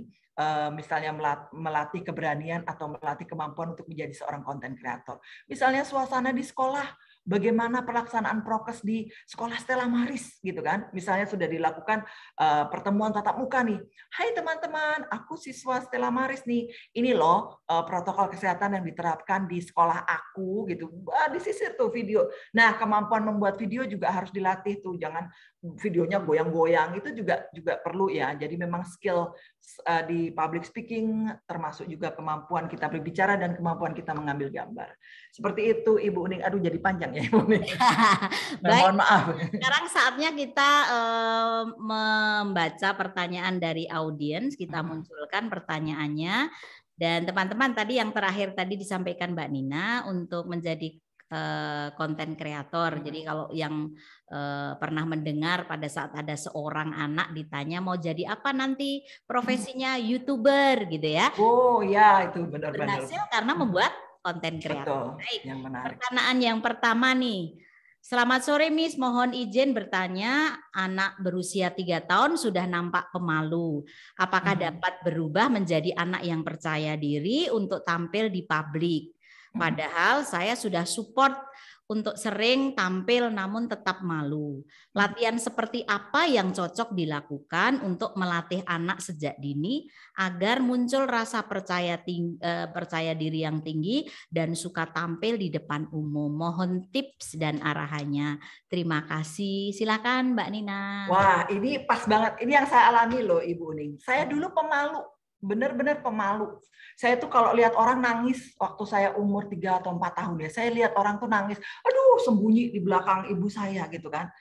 Misalnya melatih keberanian atau melatih kemampuan untuk menjadi seorang konten kreator. Misalnya suasana di sekolah, bagaimana pelaksanaan prokes di sekolah Stella Maris gitu kan. Misalnya sudah dilakukan pertemuan tatap muka nih. Hai teman-teman, aku siswa Stella Maris nih. Ini loh protokol kesehatan yang diterapkan di sekolah aku gitu. Disisir tuh video. Nah, kemampuan membuat video juga harus dilatih tuh. Jangan videonya goyang-goyang, itu juga perlu ya. Jadi memang skill di public speaking termasuk juga kemampuan kita berbicara dan kemampuan kita mengambil gambar. Seperti itu Ibu Uning. Aduh jadi panjang ya Ibu Uning. Mohon maaf. Sekarang saatnya kita membaca pertanyaan dari audiens. Kita munculkan pertanyaannya. Dan teman-teman tadi yang terakhir tadi disampaikan Mbak Nina untuk menjadi konten kreator. Jadi kalau yang pernah mendengar pada saat ada seorang anak ditanya mau jadi apa nanti profesinya, YouTuber gitu ya. Oh ya, itu benar-benar. Berhasil karena membuat konten kreator. Baik. Yang menarik. Pertanyaan yang pertama nih. Selamat sore Miss, mohon izin bertanya, anak berusia 3 tahun sudah nampak pemalu. Apakah dapat berubah menjadi anak yang percaya diri untuk tampil di publik? Padahal saya sudah support untuk sering tampil namun tetap malu. Latihan seperti apa yang cocok dilakukan untuk melatih anak sejak dini agar muncul rasa percaya diri yang tinggi dan suka tampil di depan umum? Mohon tips dan arahannya. Terima kasih. Silakan Mbak Nina. Wah, ini pas banget. Ini yang saya alami loh Ibu Uning. Saya dulu pemalu. Benar-benar pemalu. Saya tuh kalau lihat orang nangis waktu saya umur 3 atau 4 tahun ya, saya lihat orang tuh nangis, aduh sembunyi di belakang ibu saya gitu kan.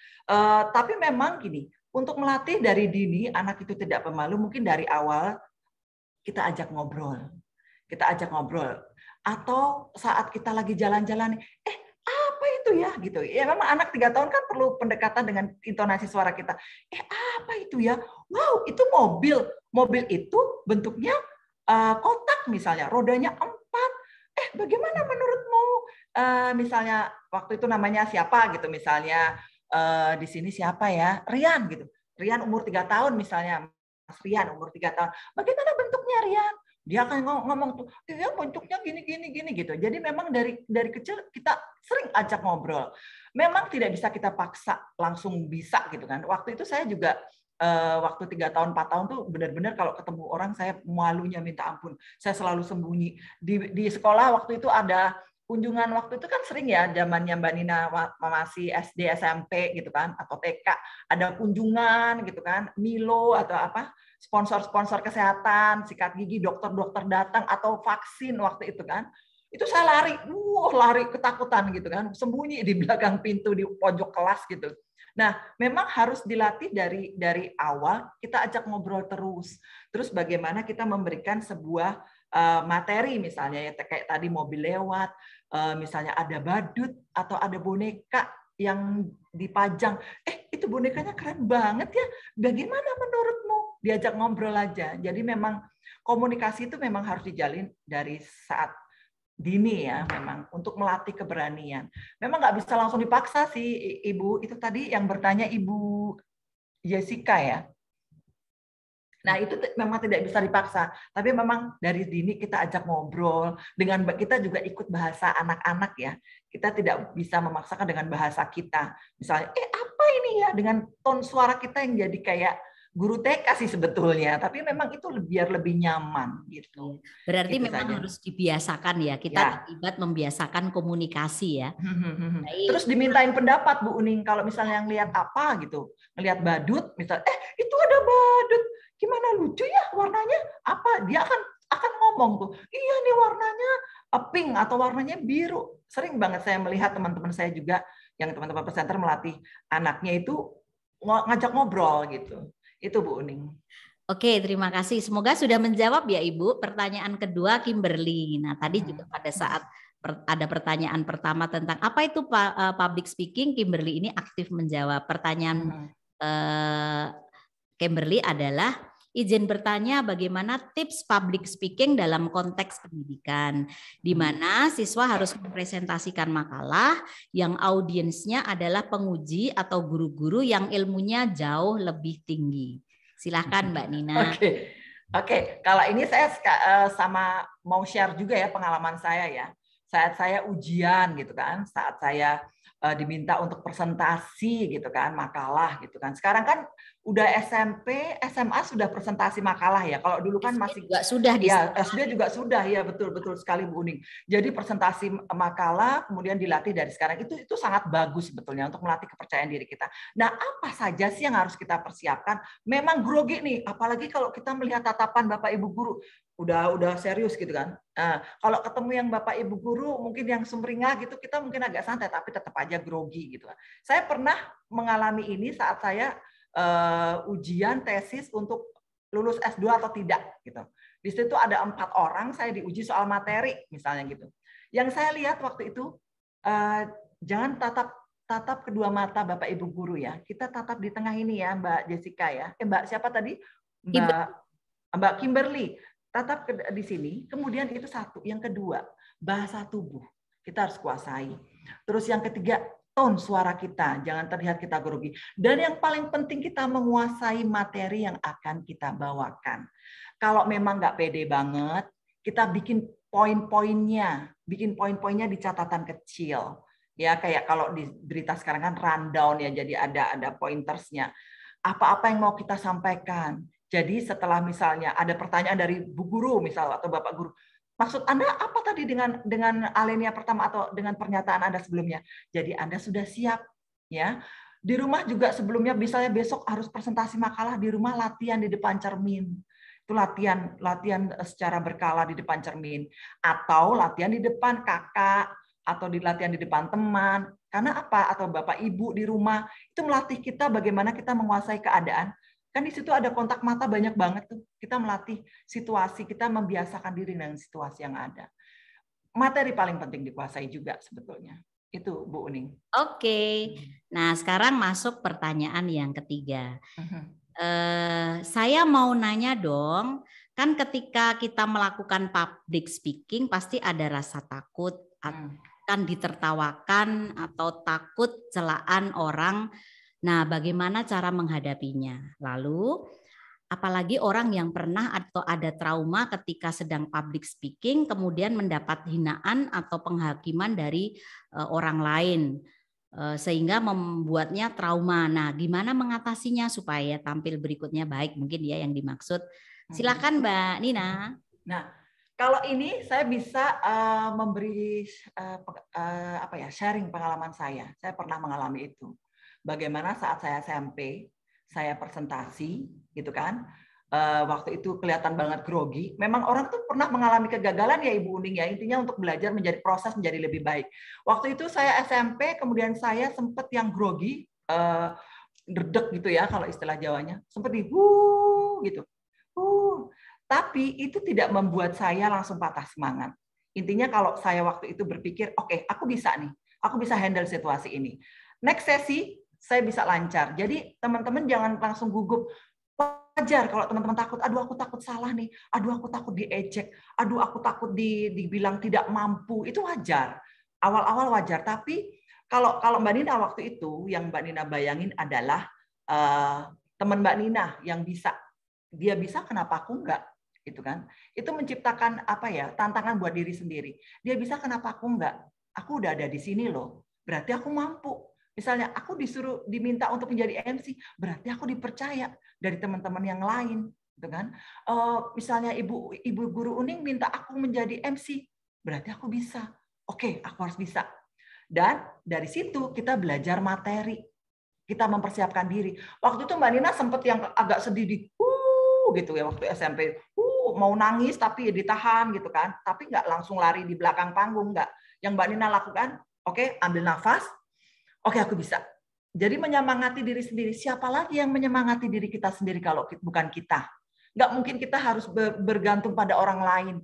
Tapi memang gini, untuk melatih dari dini anak itu tidak pemalu, mungkin dari awal kita ajak ngobrol. Kita ajak ngobrol. Atau saat kita lagi jalan-jalan, apa itu ya gitu. Ya memang anak 3 tahun kan perlu pendekatan dengan intonasi suara kita. Apa itu ya? Wow, itu mobil. Mobil itu bentuknya kotak misalnya, rodanya 4. Bagaimana menurutmu? Misalnya waktu itu namanya siapa gitu misalnya, di sini siapa ya? Rian gitu. Rian umur 3 tahun misalnya. Mas Rian umur 3 tahun. Bagaimana bentuknya Rian? Dia akan ngomong tuh, ya bentuknya gini gitu. Jadi memang dari kecil kita sering ajak ngobrol. Memang tidak bisa kita paksa langsung bisa gitu kan. Waktu itu saya juga waktu 3 tahun 4 tahun tuh benar-benar kalau ketemu orang saya malunya minta ampun. Saya selalu sembunyi. Di sekolah waktu itu ada kunjungan, waktu itu kan sering ya zamannya Mbak Nina masih SD SMP gitu kan, atau TK ada kunjungan gitu kan, Milo atau apa, sponsor kesehatan, sikat gigi, dokter datang atau vaksin waktu itu kan. Itu saya lari ketakutan gitu kan, sembunyi di belakang pintu di pojok kelas gitu. Nah, memang harus dilatih dari awal, kita ajak ngobrol terus bagaimana kita memberikan sebuah materi misalnya ya kayak tadi mobil lewat, misalnya ada badut atau ada boneka yang dipajang, itu bonekanya keren banget ya, bagaimana menurutmu? Diajak ngobrol aja. Jadi memang komunikasi itu memang harus dijalin dari saat dini ya, memang untuk melatih keberanian. Memang nggak bisa langsung dipaksa sih, Ibu. Itu tadi yang bertanya Ibu Jessica ya. Nah, itu memang tidak bisa dipaksa, tapi memang dari dini kita ajak ngobrol, dengan kita juga ikut bahasa anak-anak ya. Kita tidak bisa memaksakan dengan bahasa kita. Misalnya, apa ini ya, dengan ton suara kita yang jadi kayak guru TK sih sebetulnya, tapi memang itu biar lebih nyaman gitu. Berarti gitu memang saja. Harus dibiasakan ya, kita terlibat membiasakan komunikasi ya. Terus dimintain pendapat Bu Uning, kalau misalnya yang lihat apa gitu, ngelihat badut, misal, itu ada badut, gimana lucu ya warnanya apa, dia akan ngomong tuh, iya nih warnanya pink atau warnanya biru. Sering banget saya melihat teman-teman saya juga yang teman-teman presenter melatih anaknya itu ngajak ngobrol gitu. Itu Bu Uning. Oke, terima kasih. Semoga sudah menjawab ya Ibu. Pertanyaan kedua Kimberly. Nah, tadi juga pada saat ada pertanyaan pertama tentang apa itu public speaking, Kimberly ini aktif menjawab. Pertanyaan Kimberly adalah izin bertanya bagaimana tips public speaking dalam konteks pendidikan, di mana siswa harus mempresentasikan makalah yang audiensnya adalah penguji atau guru-guru yang ilmunya jauh lebih tinggi. Silahkan Mbak Nina. Oke. Kalau ini saya sama mau share juga ya pengalaman saya ya. Saat saya ujian gitu kan, saat saya diminta untuk presentasi gitu kan, makalah gitu kan. Sekarang kan udah SMP, SMA sudah presentasi makalah ya. Kalau dulu kan masih juga sudah ya, SD juga sudah ya, betul sekali Bu Uning. Jadi presentasi makalah kemudian dilatih dari sekarang itu sangat bagus sebetulnya untuk melatih kepercayaan diri kita. Nah, apa saja sih yang harus kita persiapkan? Memang grogi nih, apalagi kalau kita melihat tatapan Bapak Ibu guru udah serius gitu kan. Nah, kalau ketemu yang Bapak Ibu guru mungkin yang sumringah gitu, kita mungkin agak santai tapi tetap aja grogi gitu. Saya pernah mengalami ini saat saya ujian tesis untuk lulus S2 atau tidak gitu. Di situ ada 4 orang, saya diuji soal materi misalnya gitu. Yang saya lihat waktu itu jangan tatap kedua mata Bapak Ibu guru ya. Kita tatap di tengah ini ya, Mbak Jessica ya. Mbak siapa tadi? Mbak Kimberly. Tatap di sini, kemudian itu satu. Yang kedua, bahasa tubuh. Kita harus kuasai. Terus yang ketiga, tone suara kita. Jangan terlihat kita grogi. Dan yang paling penting kita menguasai materi yang akan kita bawakan. Kalau memang nggak pede banget, kita bikin poin-poinnya. Bikin poin-poinnya di catatan kecil. Ya, kayak kalau di berita sekarang kan rundown ya, jadi ada pointersnya. Apa-apa yang mau kita sampaikan. Jadi setelah misalnya ada pertanyaan dari Bu Guru misal atau Bapak Guru, maksud Anda apa tadi dengan alinea pertama atau dengan pernyataan Anda sebelumnya? Jadi Anda sudah siap ya. Di rumah juga sebelumnya misalnya besok harus presentasi makalah, di rumah latihan di depan cermin. Itu latihan secara berkala di depan cermin atau latihan di depan kakak atau latihan di depan teman. Karena apa? Atau Bapak Ibu di rumah itu melatih kita bagaimana kita menguasai keadaan. Kan di situ ada kontak mata banyak banget tuh. Kita melatih situasi, kita membiasakan diri dengan situasi yang ada. Materi paling penting dikuasai juga sebetulnya. Itu Bu Uning. Oke. Nah, sekarang masuk pertanyaan yang ketiga. Saya mau nanya dong, kan ketika kita melakukan public speaking pasti ada rasa takut, akan ditertawakan atau takut celaan orang. Nah, bagaimana cara menghadapinya? Lalu, apalagi orang yang pernah atau ada trauma ketika sedang public speaking, kemudian mendapat hinaan atau penghakiman dari orang lain, sehingga membuatnya trauma. Nah, gimana mengatasinya supaya tampil berikutnya baik? Mungkin ya yang dimaksud. Silakan Mbak Nina. Nah, kalau ini saya bisa memberi sharing pengalaman saya. Saya pernah mengalami itu. Bagaimana saat saya SMP, saya presentasi, gitu kan? Waktu itu kelihatan banget grogi. Memang orang tuh pernah mengalami kegagalan ya Ibu Uning ya. Intinya untuk belajar menjadi proses menjadi lebih baik. Waktu itu saya SMP, kemudian saya sempat yang grogi, derdek gitu ya kalau istilah Jawanya, sempat gitu. Tapi itu tidak membuat saya langsung patah semangat. Intinya kalau saya waktu itu berpikir, oke, aku bisa nih, aku bisa handle situasi ini. Next sesi saya bisa lancar. Jadi teman-teman jangan langsung gugup. Wajar kalau teman-teman takut, aduh aku takut salah nih, aduh aku takut diejek, aduh aku takut dibilang tidak mampu, itu wajar. Awal-awal wajar, tapi kalau Mbak Nina waktu itu, yang Mbak Nina bayangin adalah teman Mbak Nina yang bisa. Dia bisa, kenapa aku enggak? Gitu kan? Itu menciptakan tantangan buat diri sendiri. Dia bisa, kenapa aku enggak? Aku udah ada di sini loh. Berarti aku mampu. Misalnya aku diminta untuk menjadi MC, berarti aku dipercaya dari teman-teman yang lain, gitu kan? Misalnya Ibu Guru Uning minta aku menjadi MC, berarti aku bisa. Oke, aku harus bisa. Dan dari situ kita belajar materi, kita mempersiapkan diri. Waktu itu Mbak Nina sempat yang agak sedih gitu ya waktu SMP, mau nangis tapi ditahan gitu kan, tapi nggak langsung lari di belakang panggung, nggak. Yang Mbak Nina lakukan, oke, ambil nafas. Oke, aku bisa. Jadi menyemangati diri sendiri. Siapa lagi yang menyemangati diri kita sendiri kalau bukan kita? Nggak mungkin kita harus bergantung pada orang lain.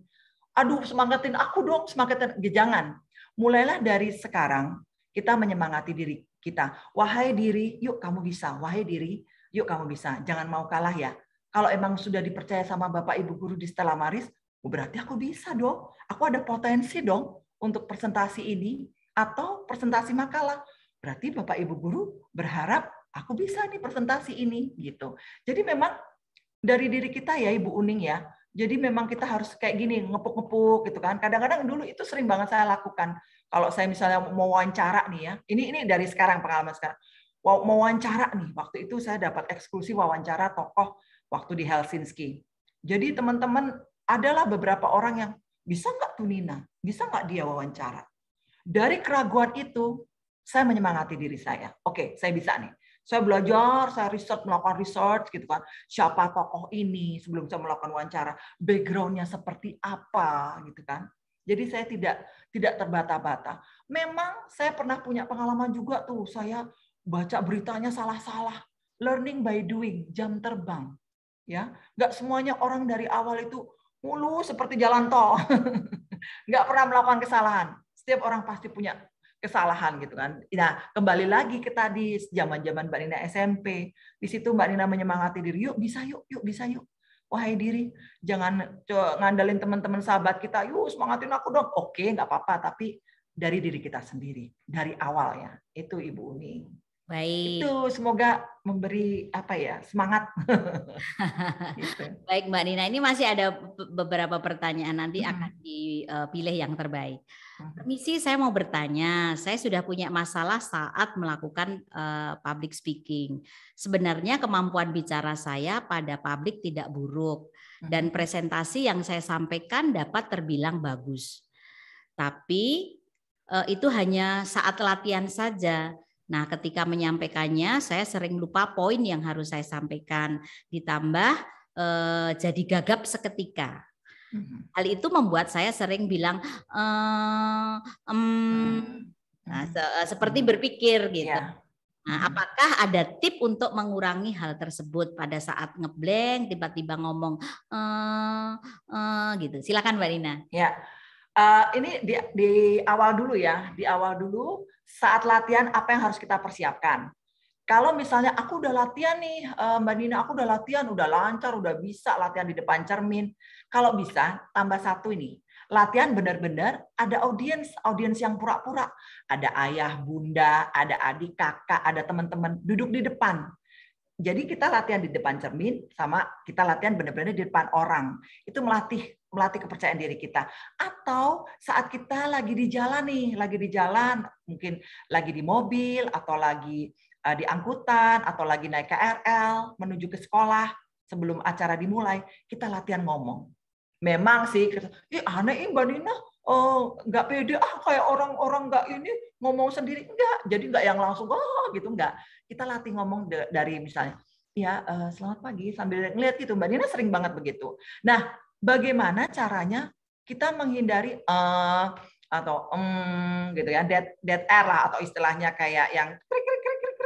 Aduh, semangatin aku dong, semangatin. Jangan. Mulailah dari sekarang, kita menyemangati diri kita. Wahai diri, yuk kamu bisa. Wahai diri, yuk kamu bisa. Jangan mau kalah ya. Kalau emang sudah dipercaya sama Bapak Ibu Guru di Stella Maris, berarti aku bisa dong. Aku ada potensi dong untuk presentasi ini atau presentasi makalah. Berarti Bapak Ibu Guru berharap aku bisa nih presentasi ini gitu. Jadi memang dari diri kita ya Ibu Uning ya. Jadi memang kita harus kayak gini ngepuk-ngepuk gitu kan. Kadang-kadang dulu itu sering banget saya lakukan. Kalau saya misalnya mau wawancara nih ya. Ini dari sekarang, pengalaman sekarang. Mau wawancara nih. Waktu itu saya dapat eksklusi wawancara tokoh waktu di Helsinki. Jadi teman-teman adalah beberapa orang yang bisa nggak tuh Nina? Bisa nggak dia wawancara? Dari keraguan itu saya menyemangati diri saya. Oke, saya bisa nih. Saya belajar, saya melakukan research gitu kan. Siapa tokoh ini sebelum saya melakukan wawancara, background-nya seperti apa gitu kan. Jadi saya tidak terbata-bata. Memang saya pernah punya pengalaman juga tuh, saya baca beritanya salah-salah. Learning by doing, jam terbang. Ya, nggak semuanya orang dari awal itu mulus seperti jalan tol. Nggak pernah melakukan kesalahan. Setiap orang pasti punya kesalahan gitu kan. Nah, kembali lagi ke tadi zaman-zaman Mbak Nina SMP. Di situ Mbak Nina menyemangati diri, yuk bisa yuk, bisa yuk. Wahai diri, jangan ngandalin teman-teman sahabat kita, yuk semangatin aku dong. Oke, nggak apa-apa, tapi dari diri kita sendiri, dari awal ya. Itu Ibu Uning. Baik. Itu semoga memberi semangat. Gitu. Baik Mbak Nina, ini masih ada beberapa pertanyaan, nanti akan dipilih yang terbaik. Permisi, saya mau bertanya. Saya sudah punya masalah saat melakukan public speaking. Sebenarnya kemampuan bicara saya pada publik tidak buruk dan presentasi yang saya sampaikan dapat terbilang bagus. Tapi itu hanya saat latihan saja. Nah, ketika menyampaikannya, saya sering lupa poin yang harus saya sampaikan. Ditambah jadi gagap seketika. Hal itu membuat saya sering bilang, seperti berpikir gitu. Nah, apakah ada tip untuk mengurangi hal tersebut pada saat ngeblank, tiba-tiba ngomong gitu? Silakan Mbak Nina. Ya, ini di awal dulu ya, di awal dulu saat latihan apa yang harus kita persiapkan. Kalau misalnya aku udah latihan nih, Mbak Nina, aku udah latihan, udah lancar, udah bisa latihan di depan cermin. Kalau bisa, tambah satu ini. Latihan benar-benar ada audiens yang pura-pura. Ada ayah, bunda, ada adik, kakak, ada teman-teman duduk di depan. Jadi kita latihan di depan cermin sama kita latihan benar-benar di depan orang. Itu melatih kepercayaan diri kita. Atau saat kita lagi di jalan nih, mungkin lagi di mobil atau lagi di angkutan atau lagi naik KRL menuju ke sekolah sebelum acara dimulai, kita latihan ngomong. Memang sih, aneh Mbak Nina, nggak pede kayak orang-orang nggak ini ngomong sendiri, enggak. Jadi nggak yang langsung gitu, enggak. Kita latih ngomong dari misalnya, ya selamat pagi sambil ngeliat gitu. Mbak Nina sering banget begitu. Nah, bagaimana caranya kita menghindari atau gitu ya, dead air lah, atau istilahnya kayak yang krik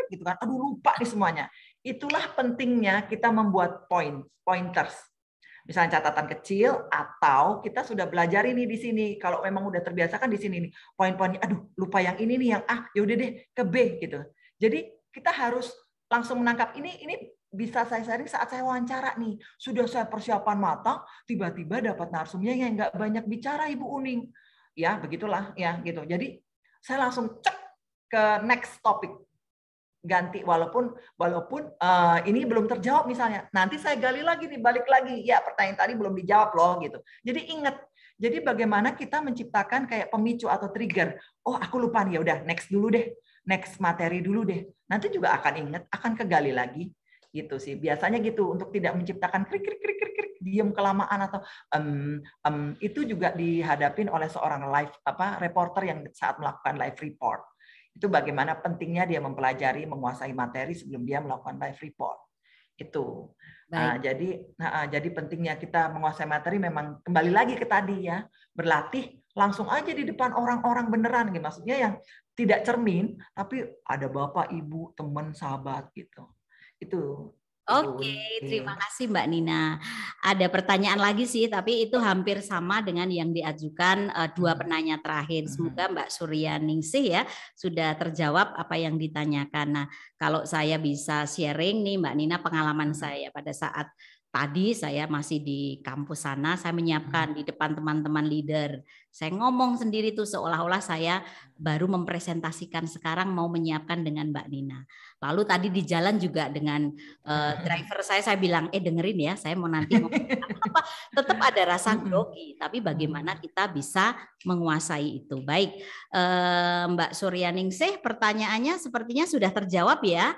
gitu kan. Aduh lupa nih semuanya. Itulah pentingnya kita membuat pointers. Misalnya catatan kecil, atau kita sudah belajar ini di sini. Kalau memang udah terbiasa kan di sini nih poin-poinnya. Aduh, lupa yang ini nih, yang A, ya udah deh ke B gitu. Jadi kita harus langsung menangkap ini bisa saya sharing saat saya wawancara nih. Sudah saya persiapan matang, tiba-tiba dapat narsumnya yang nggak banyak bicara Ibu Uning. Ya, begitulah ya gitu. Jadi saya langsung cek ke next topic. Ganti walaupun ini belum terjawab misalnya, nanti saya gali lagi nih, balik lagi, ya pertanyaan tadi belum dijawab loh gitu. Jadi ingat, jadi bagaimana kita menciptakan kayak pemicu atau trigger. Oh aku lupa nih, ya udah next dulu deh, next materi dulu deh. Nanti juga akan ingat, akan kegali lagi gitu sih. Biasanya gitu untuk tidak menciptakan krik diam kelamaan atau itu juga dihadapin oleh seorang reporter yang saat melakukan live report. Itu bagaimana pentingnya dia mempelajari, menguasai materi sebelum dia melakukan live report. Itu. Jadi pentingnya kita menguasai materi memang kembali lagi ke tadi ya, berlatih langsung aja di depan orang-orang beneran gitu. Maksudnya yang tidak cermin, tapi ada bapak, ibu, teman, sahabat gitu. Itu. Oke, terima kasih Mbak Nina. Ada pertanyaan lagi sih, tapi itu hampir sama dengan yang diajukan dua penanya terakhir. Semoga Mbak Suryaningsih ya sudah terjawab apa yang ditanyakan. Nah, kalau saya bisa sharing nih Mbak Nina, pengalaman saya pada saat tadi saya masih di kampus sana, saya menyiapkan di depan teman-teman leader. Saya ngomong sendiri tuh seolah-olah saya baru mempresentasikan sekarang mau menyiapkan dengan Mbak Nina. Lalu tadi di jalan juga dengan driver saya bilang, dengerin ya, saya mau nanti ngomong apa. Tetap ada rasa grogi, tapi bagaimana kita bisa menguasai itu. Baik, Mbak Suryaningsih, pertanyaannya sepertinya sudah terjawab ya.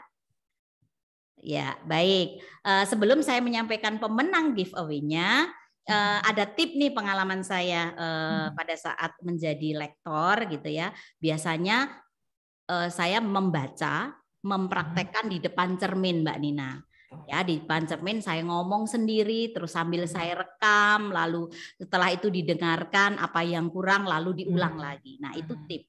Ya, baik. Sebelum saya menyampaikan pemenang giveaway-nya, ada tip nih pengalaman saya pada saat menjadi lektor gitu ya. Biasanya saya mempraktekkan di depan cermin, Mbak Nina. Ya, di depan cermin saya ngomong sendiri, terus sambil saya rekam, lalu setelah itu didengarkan apa yang kurang, lalu diulang lagi. Nah, itu tip.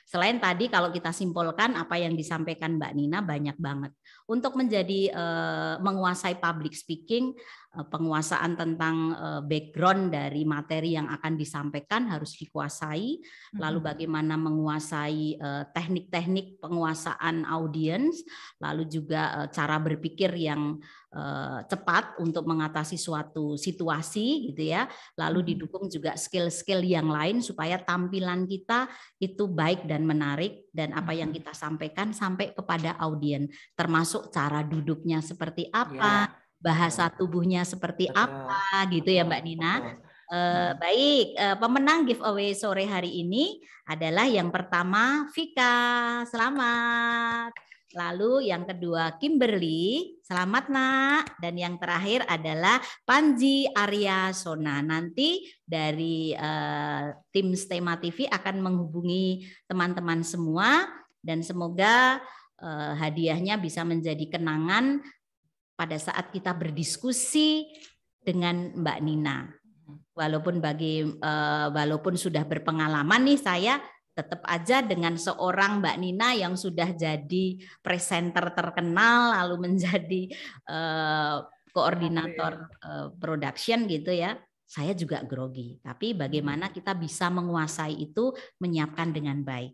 Selain tadi kalau kita simpulkan apa yang disampaikan Mbak Nina banyak banget. Untuk menjadi menguasai public speaking, penguasaan tentang background dari materi yang akan disampaikan harus dikuasai. Lalu bagaimana menguasai teknik-teknik penguasaan audiens, lalu juga cara berpikir yang cepat untuk mengatasi suatu situasi gitu ya. Lalu didukung juga skill-skill yang lain supaya tampilan kita itu baik dan menarik, dan apa yang kita sampaikan sampai kepada audiens, termasuk cara duduknya seperti apa, bahasa tubuhnya seperti apa gitu ya Mbak Nina. Baik, pemenang giveaway sore hari ini adalah yang pertama Vika, selamat. Lalu yang kedua Kimberly, selamat Nak. Dan yang terakhir adalah Panji Arya Sona. Nanti dari tim Stema TV akan menghubungi teman-teman semua dan semoga hadiahnya bisa menjadi kenangan pada saat kita berdiskusi dengan Mbak Nina. Walaupun sudah berpengalaman nih saya, Tetap aja dengan seorang Mbak Nina yang sudah jadi presenter terkenal, lalu menjadi koordinator production gitu ya, saya juga grogi. Tapi bagaimana kita bisa menguasai itu, menyiapkan dengan baik.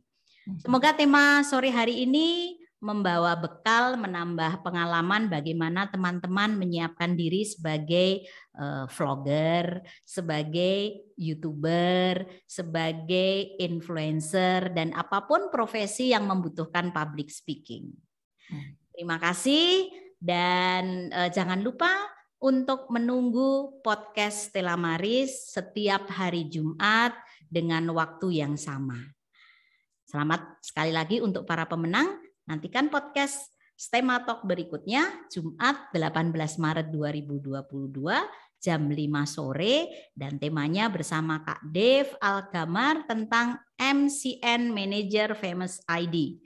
Semoga tema sore hari ini membawa bekal, menambah pengalaman bagaimana teman-teman menyiapkan diri sebagai vlogger, sebagai YouTuber, sebagai influencer, dan apapun profesi yang membutuhkan public speaking. Terima kasih, dan jangan lupa untuk menunggu podcast Stella Maris setiap hari Jumat dengan waktu yang sama. Selamat sekali lagi untuk para pemenang. Nantikan podcast Stema Talk berikutnya Jumat 18 Maret 2022 jam 5 sore dan temanya bersama Kak Dev Algamar tentang MCN Manager Famous ID.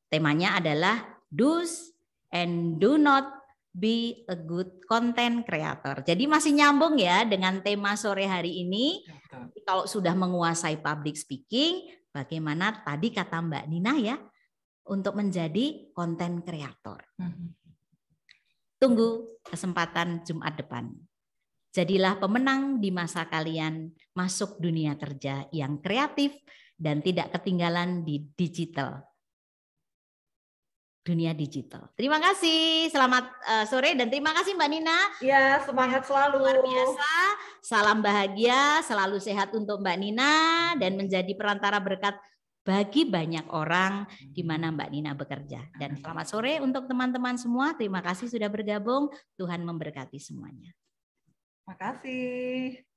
Temanya adalah Do's and Do Not Be a Good Content Creator. Jadi masih nyambung ya dengan tema sore hari ini. Kalau sudah menguasai public speaking, bagaimana tadi kata Mbak Nina ya, untuk menjadi konten kreator. Tunggu kesempatan Jumat depan. Jadilah pemenang di masa kalian masuk dunia kerja yang kreatif dan tidak ketinggalan di digital. Dunia digital. Terima kasih. Selamat sore dan terima kasih Mbak Nina. Ya, semangat selalu. Luar biasa. Salam bahagia, selalu sehat untuk Mbak Nina dan menjadi perantara berkat bagi banyak orang di mana Mbak Nina bekerja. Dan selamat sore untuk teman-teman semua. Terima kasih sudah bergabung. Tuhan memberkati semuanya. Terima kasih.